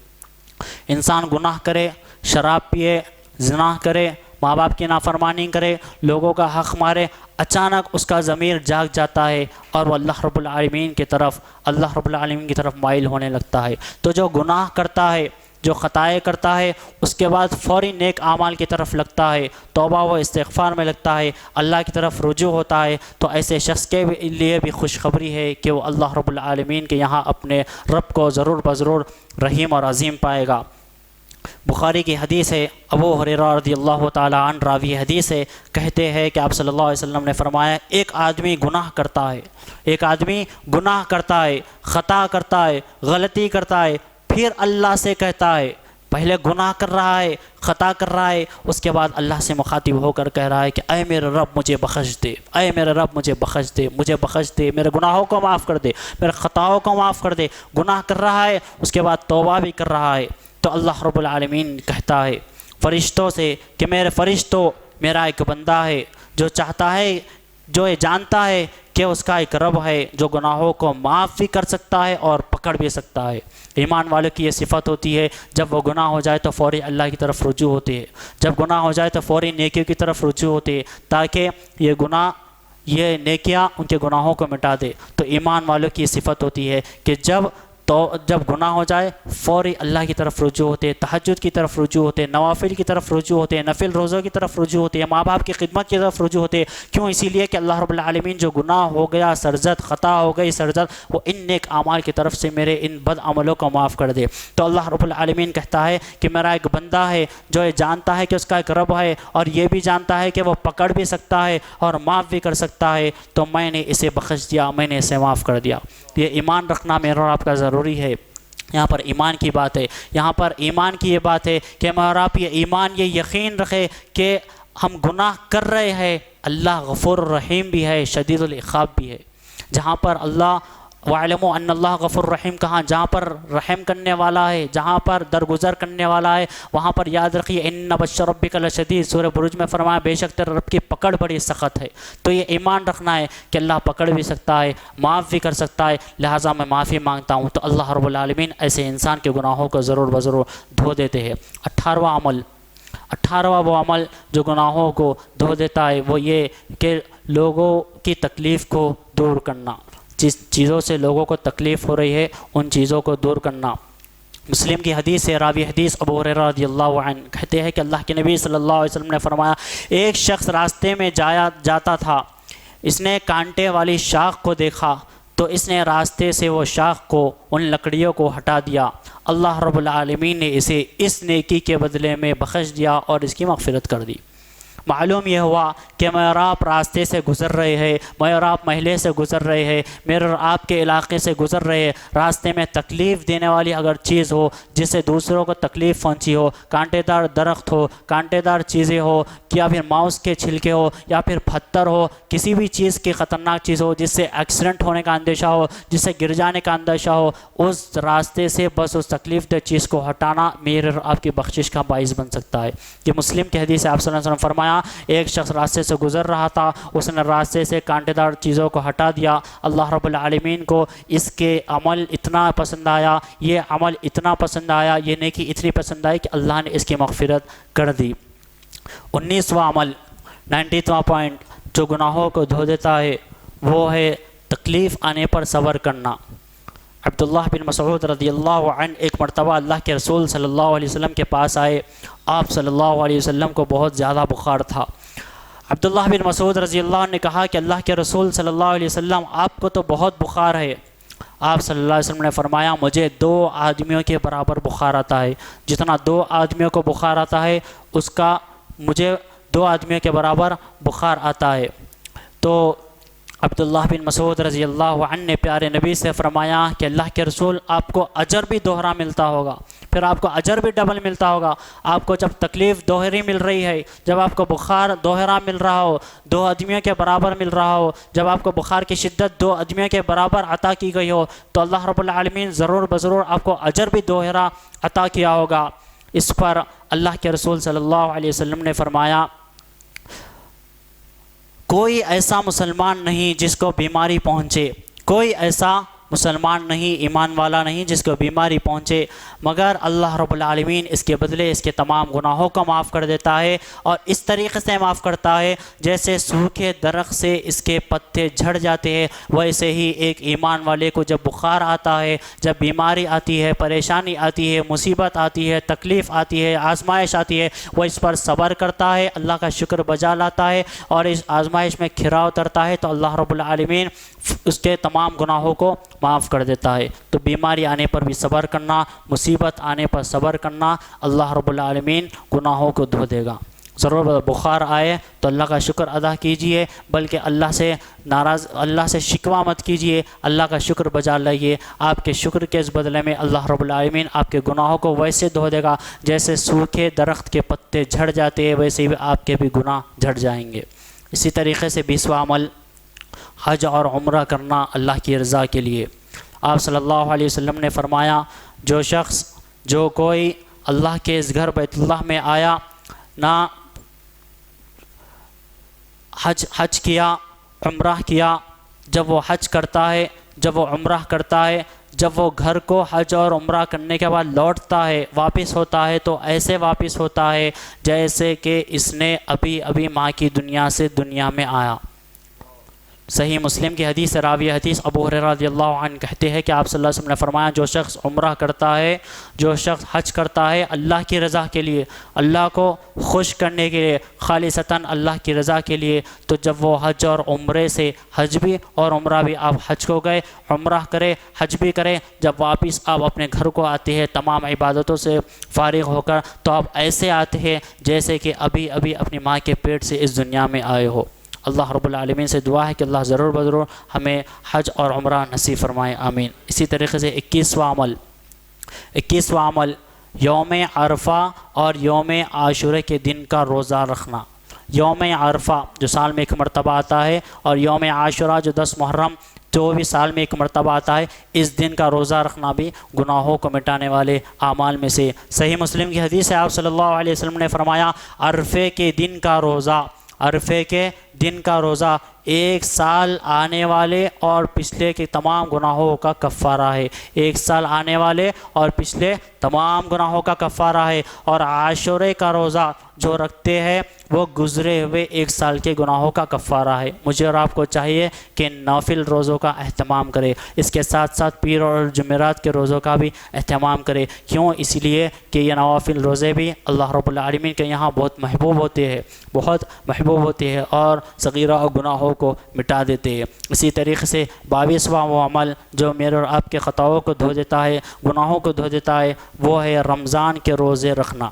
انسان گناہ کرے، شراب پیے، زنا کرے، ماں باپ کی نافرمانی کرے، لوگوں کا حق مارے، اچانک اس کا ضمیر جاگ جاتا ہے اور وہ اللہ رب العالمین کی طرف مائل ہونے لگتا ہے۔ تو جو گناہ کرتا ہے، جو خطائیں کرتا ہے، اس کے بعد فوری نیک اعمال کی طرف لگتا ہے، توبہ و استغفار میں لگتا ہے، اللہ کی طرف رجوع ہوتا ہے، تو ایسے شخص کے لیے بھی خوشخبری ہے کہ وہ اللہ رب العالمین کے یہاں اپنے رب کو ضرور بضرور رحیم اور عظیم پائے گا۔ بخاری کی حدیث ہے، ابو ہریرہ رضی اللہ تعالی عنہ راوی حدیث ہے، کہتے ہیں کہ آپ صلی اللہ علیہ وسلم نے فرمایا ایک آدمی گناہ کرتا ہے، خطا کرتا ہے، غلطی کرتا ہے، پھر اللہ سے کہتا ہے، پہلے گناہ کر رہا ہے، خطا کر رہا ہے، اس کے بعد اللہ سے مخاطب ہو کر کہہ رہا ہے کہ اے میرے رب مجھے بخش دے، اے میرے رب مجھے بخش دے، مجھے بخش دے، میرے گناہوں کو معاف کر دے، میرے خطاؤں کو معاف کر دے۔ گناہ کر رہا ہے، اس کے بعد توبہ بھی کر رہا ہے، تو اللہ رب العالمین کہتا ہے فرشتوں سے کہ میرے فرشتوں، میرا ایک بندہ ہے جو چاہتا ہے، جو یہ جانتا ہے کہ اس کا ایک رب ہے جو گناہوں کو معاف بھی کر سکتا ہے اور پکڑ بھی سکتا ہے۔ ایمان والوں کی یہ صفت ہوتی ہے، جب وہ گناہ ہو جائے تو فوری اللہ کی طرف رجوع ہوتے ہیں، جب گناہ ہو جائے تو فوری نیکیوں کی طرف رجوع ہوتے ہیں تاکہ یہ نیکیاں ان کے گناہوں کو مٹا دے۔ تو ایمان والوں کی یہ صفت ہوتی ہے کہ جب تو جب گناہ ہو جائے فوری اللہ کی طرف رجوع ہوتے، تہجد کی طرف رجوع ہوتے، نوافل کی طرف رجوع ہوتے، نفل روزوں کی طرف رجوع ہوتے، ماں باپ کی خدمت کی طرف رجوع ہوتے. کیوں؟ اسی لیے کہ اللہ رب العالمین جو گناہ ہو گیا سرزد، خطا ہو گئی سرزد، وہ ان نیک اعمال کی طرف سے میرے ان بد عملوں کو معاف کر دے. تو اللہ رب العالمین کہتا ہے کہ میرا ایک بندہ ہے جو یہ جانتا ہے کہ اس کا ایک رب ہے، اور یہ بھی جانتا ہے کہ وہ پکڑ بھی سکتا ہے اور معاف بھی کر سکتا ہے، تو میں نے اسے بخش دیا، میں نے اسے معاف کر دیا. یہ ایمان رکھنا میرا اور آپ کا ضروری ہے. یہاں پر ایمان کی بات ہے، یہاں پر ایمان کی یہ بات ہے کہ میرا اور آپ یہ ایمان، یہ یقین رکھے کہ ہم گناہ کر رہے ہیں، اللہ غفور الرحیم بھی ہے، شدید العقاب بھی ہے. جہاں پر اللہ وَاعْلَمُوا أَنَّ اللَّهَ غَفُورٌ رحیم کہاں، جہاں پر رحم کرنے والا ہے، جہاں پر درگزر کرنے والا ہے، وہاں پر یاد رکھیے اِنَّ بَطْشَ رَبِّكَ لَشَدِيدٌ. سورہ بروج میں فرمایا بے شک تیرے رب کی پکڑ بڑی سخت ہے. تو یہ ایمان رکھنا ہے کہ اللہ پکڑ بھی سکتا ہے، معاف بھی کر سکتا ہے، لہٰذا میں معافی مانگتا ہوں. تو اللہ رب العالمین ایسے انسان کے گناہوں کو ضرور بضرور دھو دیتے ہیں. 18واں وہ عمل جو گناہوں کو دھو دیتا ہے وہ یہ کہ لوگوں کی تکلیف کو دور کرنا. جس چیزوں سے لوگوں کو تکلیف ہو رہی ہے ان چیزوں کو دور کرنا. مسلم کی حدیث ہے، راوی حدیث ابو ہریرہ رضی اللہ عنہ کہتے ہیں کہ اللہ کے نبی صلی اللہ علیہ وسلم نے فرمایا ایک شخص راستے میں جاتا تھا، اس نے کانٹے والی شاخ کو دیکھا تو اس نے راستے سے وہ شاخ کو، ان لکڑیوں کو ہٹا دیا. اللہ رب العالمین نے اسے اس نیکی کے بدلے میں بخش دیا اور اس کی مغفرت کر دی. معلوم یہ ہوا کہ میں اور آپ راستے سے گزر رہے ہیں، میں اور آپ محلے سے گزر رہے ہیں، میرے اور آپ کے علاقے سے گزر رہے ہیں، راستے میں تکلیف دینے والی اگر چیز ہو جس سے دوسروں کو تکلیف پہنچی ہو، کانٹے دار درخت ہو، کانٹے دار چیزیں ہو، یا پھر ماؤس کے چھلکے ہو، یا پھر پتھر ہو، کسی بھی چیز کی خطرناک چیز ہو جس سے ایکسیڈنٹ ہونے کا اندیشہ ہو، جس سے گر جانے کا اندیشہ ہو، اس راستے سے بس اس تکلیف دہ چیز کو ہٹانا میرے اور آپ کی بخشش کا باعث بن سکتا ہے. یہ مسلم کی حدیث ہے. آپ صلی اللہ علیہ وسلم فرمایا ایک شخص راستے سے گزر رہا تھا، اس نے راستے سے کانٹے دار چیزوں کو ہٹا دیا. اللہ رب العالمین کو اس کے عمل اتنا پسند آیا، یہ عمل اتنا پسند آیا، یہ نیکی اتنی پسند آئی کہ اللہ نے اس کی مغفرت کر دی. 19واں عمل، 19واں پوائنٹ جو گناہوں کو دھو دیتا ہے وہ ہے تکلیف آنے پر صبر کرنا. عبداللہ بن مسعود رضی اللہ عنہ ایک مرتبہ اللہ کے رسول صلی اللہ علیہ وسلم کے پاس آئے. آپ صلی اللہ علیہ وسلم کو بہت زیادہ بخار تھا. عبداللہ بن مسعود رضی اللہ عنہ نے کہا کہ اللہ کے رسول صلی اللہ علیہ وسلم آپ کو تو بہت بخار ہے. آپ صلی اللہ علیہ وسلم نے فرمایا مجھے 2 آدمیوں کے برابر بخار آتا ہے، جتنا 2 آدمیوں کو بخار آتا ہے اس کا مجھے 2 آدمیوں کے برابر بخار آتا ہے. تو عبداللہ بن مسعود رضی اللہ عنہ نے پیارے نبی سے فرمایا کہ اللہ کے رسول آپ کو اجر بھی دوہرا ملتا ہوگا، پھر آپ کو اجر بھی ڈبل ملتا ہوگا. آپ کو جب تکلیف دوہری مل رہی ہے، جب آپ کو بخار دوہرا مل رہا ہو، 2 آدمیوں کے برابر مل رہا ہو، جب آپ کو بخار کی شدت 2 آدمیوں کے برابر عطا کی گئی ہو، تو اللہ رب العالمین ضرور بضرور آپ کو اجر بھی دوہرا عطا کیا ہوگا. اس پر اللہ کے رسول صلی اللہ علیہ وسلم نے فرمایا کوئی ایسا مسلمان نہیں جس کو بیماری پہنچے، کوئی ایسا مسلمان نہیں، ایمان والا نہیں جس کو بیماری پہنچے، مگر اللہ رب العالمین اس کے بدلے اس کے تمام گناہوں کو معاف کر دیتا ہے. اور اس طریقے سے معاف کرتا ہے جیسے سوکھے درخت سے اس کے پتے جھڑ جاتے ہیں، ویسے ہی ایک ایمان والے کو جب بخار آتا ہے، جب بیماری آتی ہے، پریشانی آتی ہے، مصیبت آتی ہے، تکلیف آتی ہے، آزمائش آتی ہے، وہ اس پر صبر کرتا ہے، اللہ کا شکر بجا لاتا ہے اور اس آزمائش میں کھرا اترتا ہے تو اللہ رب العالمین اس کے تمام گناہوں کو معاف کر دیتا ہے. تو بیماری آنے پر بھی صبر کرنا، مصیبت آنے پر صبر کرنا، اللہ رب العالمین گناہوں کو دھو دے گا. ضرور بخار آئے تو اللہ کا شکر ادا کیجئے، بلکہ اللہ سے شکوہ مت کیجئے، اللہ کا شکر بجا لائیے. آپ کے شکر کے اس بدلے میں اللہ رب العالمین آپ کے گناہوں کو ویسے دھو دے گا جیسے سوکھے درخت کے پتے جھڑ جاتے ہیں، ویسے ہی آپ کے بھی گناہ جھڑ جائیں گے. اسی طریقے سے 20واں عمل حج اور عمرہ کرنا اللہ کی رضا کے لیے. آپ صلی اللہ علیہ وسلم نے فرمایا جو کوئی اللہ کے اس گھر بیت اللہ میں آیا، نہ حج کیا، عمرہ کیا، جب وہ حج کرتا ہے، جب وہ عمرہ کرتا ہے، جب وہ گھر کو حج اور عمرہ کرنے کے بعد لوٹتا ہے، واپس ہوتا ہے، تو ایسے واپس ہوتا ہے جیسے کہ اس نے ابھی ماں کی دنیا سے دنیا میں آیا. صحیح مسلم کی حدیث ہے، راوی حدیث ابو ہریرہ رضی اللہ عنہ کہتے ہیں کہ آپ صلی اللہ علیہ وسلم نے فرمایا جو شخص عمرہ کرتا ہے، جو شخص حج کرتا ہے اللہ کی رضا کے لیے، اللہ کو خوش کرنے کے لیے، خالصتاً اللہ کی رضا کے لیے، تو جب وہ حج اور عمرے سے، حج بھی اور عمرہ بھی، آپ حج کو گئے، عمرہ کرے، حج بھی کرے، جب واپس آپ اپنے گھر کو آتے ہیں تمام عبادتوں سے فارغ ہو کر، تو آپ ایسے آتے ہیں جیسے کہ ابھی ابھی اپنی ماں کے پیٹ سے اس دنیا میں آئے ہو۔ اللہ رب العالمین سے دعا ہے کہ اللہ ضرور بضرور ہمیں حج اور عمرہ نصیب فرمائے، آمین۔ اسی طریقے سے 21واں عمل یوم عرفہ اور یوم عاشورہ کے دن کا روزہ رکھنا۔ یوم عرفہ جو سال میں ایک مرتبہ آتا ہے، اور یوم عاشورہ جو 10 محرم جو بھی سال میں ایک مرتبہ آتا ہے، اس دن کا روزہ رکھنا بھی گناہوں کو مٹانے والے اعمال میں سے۔ صحیح مسلم کی حدیث ہے، آپ صلی اللہ علیہ وسلم نے فرمایا عرفے کے دن کا روزہ، عرفے کے دن کا روزہ 1 سال آنے والے اور پچھلے کے تمام گناہوں کا کفارہ ہے، 1 سال آنے والے اور پچھلے تمام گناہوں کا کفارہ ہے۔ اور عاشورے کا روزہ جو رکھتے ہیں وہ گزرے ہوئے 1 سال کے گناہوں کا کفارہ ہے۔ مجھے اور آپ کو چاہیے کہ نافل روزوں کا اہتمام کرے، اس کے ساتھ ساتھ پیر اور جمعرات کے روزوں کا بھی اہتمام کرے۔ کیوں؟ اس لیے کہ یہ نوافل روزے بھی اللہ رب العالمین کے یہاں بہت محبوب ہوتے ہیں، بہت محبوب ہوتے ہیں، اور صغیرہ اور گناہوں کو مٹا دیتے ہیں۔ اسی طریقے سے 22واں وہ عمل جو میرے اور آپ کے خطاؤں کو دھو دیتا ہے، گناہوں کو دھو دیتا ہے، وہ ہے رمضان کے روزے رکھنا۔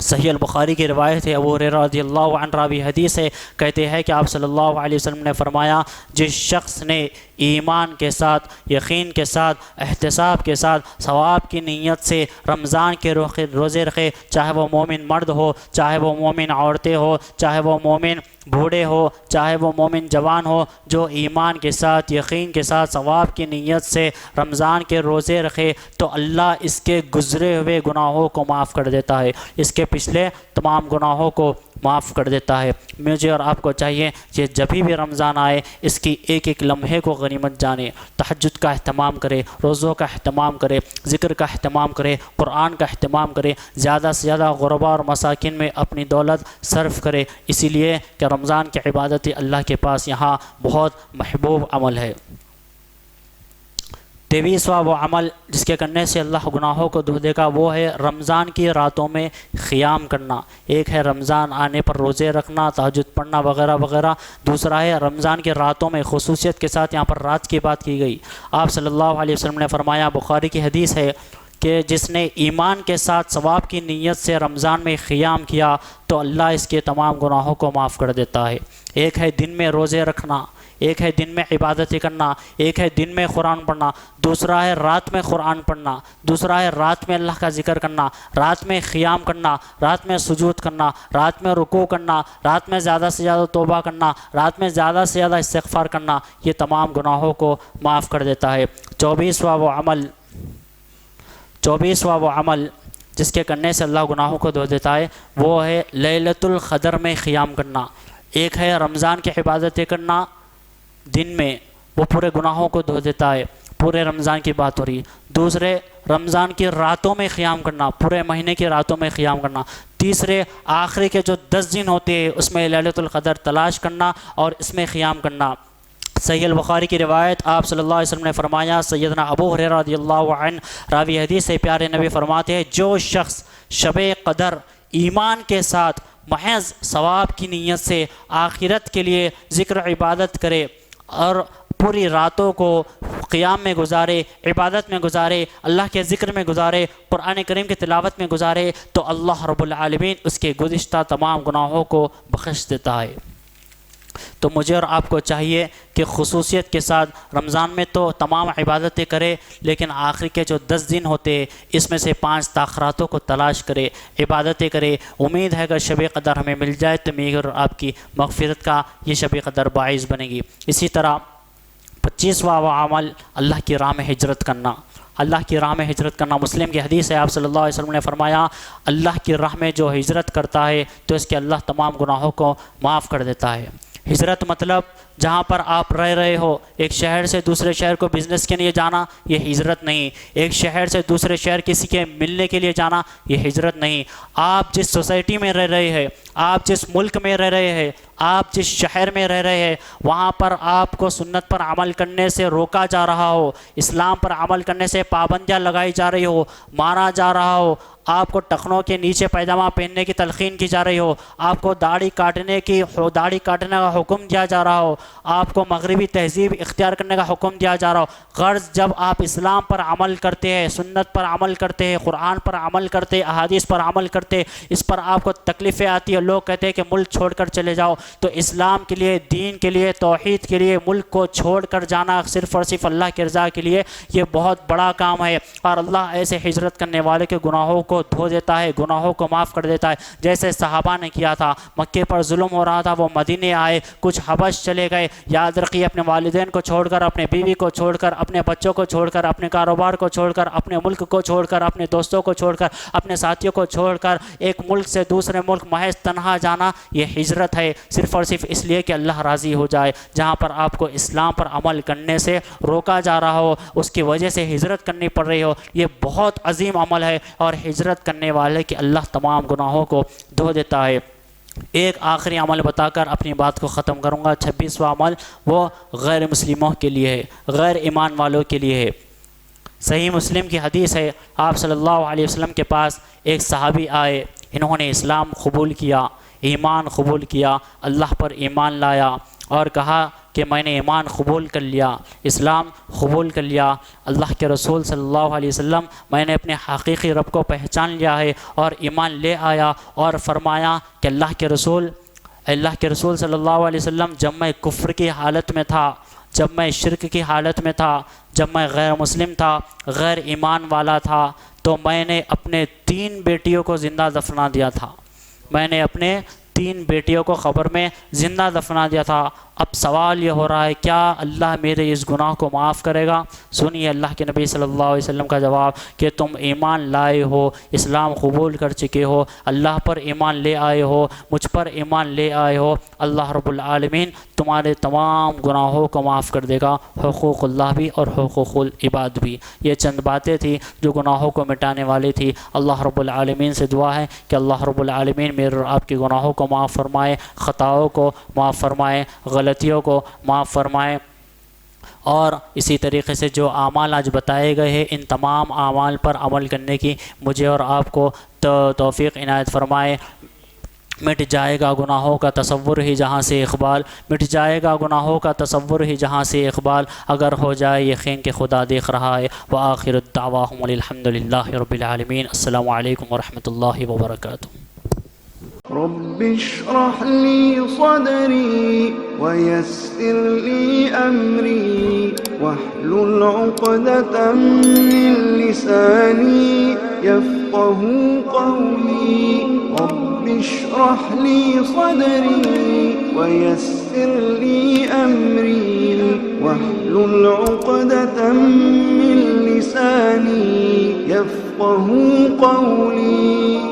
صحیح البخاری کی روایت ہے، ابو ہریرہ رضی اللہ عنہ راوی حدیث ہے، کہتے ہیں کہ آپ صلی اللہ علیہ وسلم نے فرمایا جس شخص نے ایمان کے ساتھ، یقین کے ساتھ، احتساب کے ساتھ، ثواب کی نیت سے رمضان کے روزے رکھے، چاہے وہ مومن مرد ہو، چاہے وہ مومن عورتیں ہو، چاہے وہ مومن بوڑھے ہو، چاہے وہ مومن جوان ہو، جو ایمان کے ساتھ، یقین کے ساتھ، ثواب کی نیت سے رمضان کے روزے رکھے، تو اللہ اس کے گزرے ہوئے گناہوں کو معاف کر دیتا ہے، اس کے پچھلے تمام گناہوں کو معاف کر دیتا ہے۔ مجھے اور آپ کو چاہیے کہ جبھی بھی رمضان آئے اس کی ایک ایک لمحے کو غنیمت جانے، تہجد کا اہتمام کرے، روزوں کا اہتمام کرے، ذکر کا اہتمام کرے، قرآن کا اہتمام کرے، زیادہ سے زیادہ غربا اور مساکین میں اپنی دولت صرف کرے، اسی لیے کہ رمضان کی عبادت اللہ کے پاس یہاں بہت محبوب عمل ہے۔ 23واں وہ عمل جس کے کرنے سے اللہ گناہوں کو دھو دے گا، وہ ہے رمضان کی راتوں میں قیام کرنا۔ ایک ہے رمضان آنے پر روزے رکھنا، تہجد پڑھنا وغیرہ وغیرہ، دوسرا ہے رمضان کی راتوں میں، خصوصیت کے ساتھ یہاں پر رات کی بات کی گئی۔ آپ صلی اللہ علیہ وسلم نے فرمایا، بخاری کی حدیث ہے کہ جس نے ایمان کے ساتھ ثواب کی نیت سے رمضان میں قیام کیا تو اللہ اس کے تمام گناہوں کو معاف کر دیتا ہے۔ ایک ہے دن میں روزے رکھنا، ایک ہے دن میں عبادتیں کرنا، ایک ہے دن میں قرآن پڑھنا، دوسرا ہے رات میں قرآن پڑھنا، دوسرا ہے رات میں اللہ کا ذکر کرنا، رات میں قیام کرنا، رات میں سجود کرنا، رات میں رکوع کرنا، رات میں زیادہ سے زیادہ توبہ کرنا، رات میں زیادہ سے زیادہ استغفار کرنا، یہ تمام گناہوں کو معاف کر دیتا ہے۔ 24واں وہ عمل جس کے کرنے سے اللہ گناہوں کو دھو دیتا ہے، وہ ہے لیلۃ القدر میں قیام کرنا۔ ایک ہے رمضان کی عبادتیں کرنا دن میں، وہ پورے گناہوں کو دھو دیتا ہے، پورے رمضان کی بات ہو رہی۔ دوسرے رمضان کی راتوں میں قیام کرنا، پورے مہینے کی راتوں میں قیام کرنا۔ تیسرے آخری کے جو 10 دن ہوتے ہیں اس میں لیلۃ القدر تلاش کرنا اور اس میں قیام کرنا۔ صحیح البخاری کی روایت، آپ صلی اللہ علیہ وسلم نے فرمایا، سیدنا ابو ہریرہ رضی اللہ عنہ راوی حدیث سے پیارے نبی فرماتے ہیں، جو شخص شب قدر ایمان کے ساتھ محض ثواب کی نیت سے آخرت کے لیے ذکر عبادت کرے اور پوری راتوں کو قیام میں گزارے، عبادت میں گزارے، اللہ کے ذکر میں گزارے، قرآن کریم کی تلاوت میں گزارے، تو اللہ رب العالمین اس کے گزشتہ تمام گناہوں کو بخش دیتا ہے۔ تو مجھے اور آپ کو چاہیے کہ خصوصیت کے ساتھ رمضان میں تو تمام عبادتیں کرے، لیکن آخری کے جو 10 دن ہوتے ہیں اس میں سے 5 تاخراتوں کو تلاش کرے، عبادتیں کرے۔ امید ہے اگر شب قدر ہمیں مل جائے تو میری اور آپ کی مغفرت کا یہ شب قدر باعث بنے گی۔ اسی طرح 25واں وہ عمل اللہ کی راہ میں ہجرت کرنا، اللہ کی راہ میں ہجرت کرنا۔ مسلم کی حدیث ہے، آپ صلی اللہ علیہ وسلم نے فرمایا، اللہ کی راہ میں جو ہجرت کرتا ہے تو اس کے اللہ تمام گناہوں کو معاف کر دیتا ہے۔ ہجرت مطلب جہاں پر آپ رہ رہے ہو، ایک شہر سے دوسرے شہر کو بزنس کے لیے جانا یہ ہجرت نہیں، ایک شہر سے دوسرے شہر کسی کے ملنے کے لیے جانا یہ ہجرت نہیں۔ آپ جس سوسائٹی میں رہ رہے ہیں، آپ جس ملک میں رہ رہے ہیں، آپ جس شہر میں رہ رہے ہیں، وہاں پر آپ کو سنت پر عمل کرنے سے روکا جا رہا ہو، اسلام پر عمل کرنے سے پابندیاں لگائی جا رہی ہو، مارا جا رہا ہو، آپ کو ٹخنوں کے نیچے پیجامہ پہننے کی تلقین کی جا رہی ہو، آپ کو داڑھی کاٹنے کا حکم دیا جا رہا ہو، آپ کو مغربی تہذیب اختیار کرنے کا حکم دیا جا رہا ہو، غرض جب آپ اسلام پر عمل کرتے ہیں، سنت پر عمل کرتے ہیں، قرآن پر عمل کرتے ہیں، احادیث پر عمل کرتے ہیں، اس پر آپ کو تکلیفیں آتی ہیں، لوگ کہتے ہیں کہ ملک چھوڑ کر چلے جاؤ، تو اسلام کے لیے، دین کے لیے، توحید کے لیے ملک کو چھوڑ کر جانا صرف اور صرف اللہ کی رضا کے لیے یہ بہت بڑا کام ہے، اور اللہ ایسے ہجرت کرنے والے کے گناہوں کو دھو دیتا ہے، گناہوں کو معاف کر دیتا ہے، جیسے صحابہ نے کیا تھا۔ مکے پر ظلم ہو رہا تھا، وہ مدینے آئے، کچھ حبش چلے گئے، یاد رکھیے اپنے والدین کو چھوڑ کر، اپنے بیوی کو چھوڑ کر، اپنے بچوں کو چھوڑ کر، اپنے کاروبار کو چھوڑ کر، اپنے ملک کو چھوڑ کر، اپنے دوستوں کو چھوڑ کر، اپنے ساتھیوں کو چھوڑ کر ایک ملک سے دوسرے ملک محض تنہا جانا یہ ہجرت ہے، صرف اور صرف اس لیے کہ اللہ راضی ہو جائے۔ جہاں پر آپ کو اسلام پر عمل کرنے سے روکا جا رہا ہو، اس کی وجہ سے ہجرت کرنی پڑ رہی ہو، یہ بہت عظیم عمل ہے، اور ہجرت کرنے والے کہ اللہ تمام گناہوں کو دھو دیتا ہے۔ ایک آخری عمل بتا کر اپنی بات کو ختم کروں گا۔ 26واں عمل وہ غیر مسلموں کے لیے ہے، غیر ایمان والوں کے لیے ہے۔ صحیح مسلم کی حدیث ہے، آپ صلی اللہ علیہ وسلم کے پاس ایک صحابی آئے، انہوں نے اسلام قبول کیا، ایمان قبول کیا، اللہ پر ایمان لایا، اور کہا کہ میں نے ایمان قبول کر لیا، اسلام قبول کر لیا، اللہ کے رسول صلی اللہ علیہ وسلم میں نے اپنے حقیقی رب کو پہچان لیا ہے اور ایمان لے آیا، اور فرمایا کہ اللہ کے رسول صلی اللہ علیہ وسلم جب میں کفر کی حالت میں تھا، جب میں شرک کی حالت میں تھا، جب میں غیر مسلم تھا، غیر ایمان والا تھا، تو میں نے اپنے 3 بیٹیوں کو زندہ دفنا دیا تھا، میں نے اپنے 3 بیٹیوں کو قبر میں زندہ دفنا دیا تھا۔ اب سوال یہ ہو رہا ہے کیا اللہ میرے اس گناہ کو معاف کرے گا؟ سنیے اللہ کے نبی صلی اللہ علیہ وسلم کا جواب کہ تم ایمان لائے ہو، اسلام قبول کر چکے ہو، اللہ پر ایمان لے آئے ہو، مجھ پر ایمان لے آئے ہو، اللہ رب العالمین تمہارے تمام گناہوں کو معاف کر دے گا، حقوق اللہ بھی اور حقوق العباد بھی۔ یہ چند باتیں تھیں جو گناہوں کو مٹانے والی تھی۔ اللہ رب العالمین سے دعا ہے کہ اللہ رب العالمین میرے اور آپ کے گناہوں کو معاف فرمائے، خطاؤں کو معاف فرمائے، غلطیوں کو معاف فرمائے، اور اسی طریقے سے جو اعمال آج بتائے گئے ہیں ان تمام اعمال پر عمل کرنے کی مجھے اور آپ کو توفیق عنایت فرمائے۔ مٹ جائے گا گناہوں کا تصور ہی جہاں سے اقبال، مٹ جائے گا گناہوں کا تصور ہی جہاں سے اقبال، اگر ہو جائے یقین کہ خدا دیکھ رہا ہے۔ وآخر الدعواہم الحمد للہ رب العالمین۔ السلام علیکم ورحمۃ اللہ وبرکاتہ۔ رب اشرح لي صدري ويسر لي أمري واحلل عقدة من لساني يفقه قولي رب اشرح لي صدري ويسر لي أمري واحلل عقدة من لساني يفقه قولي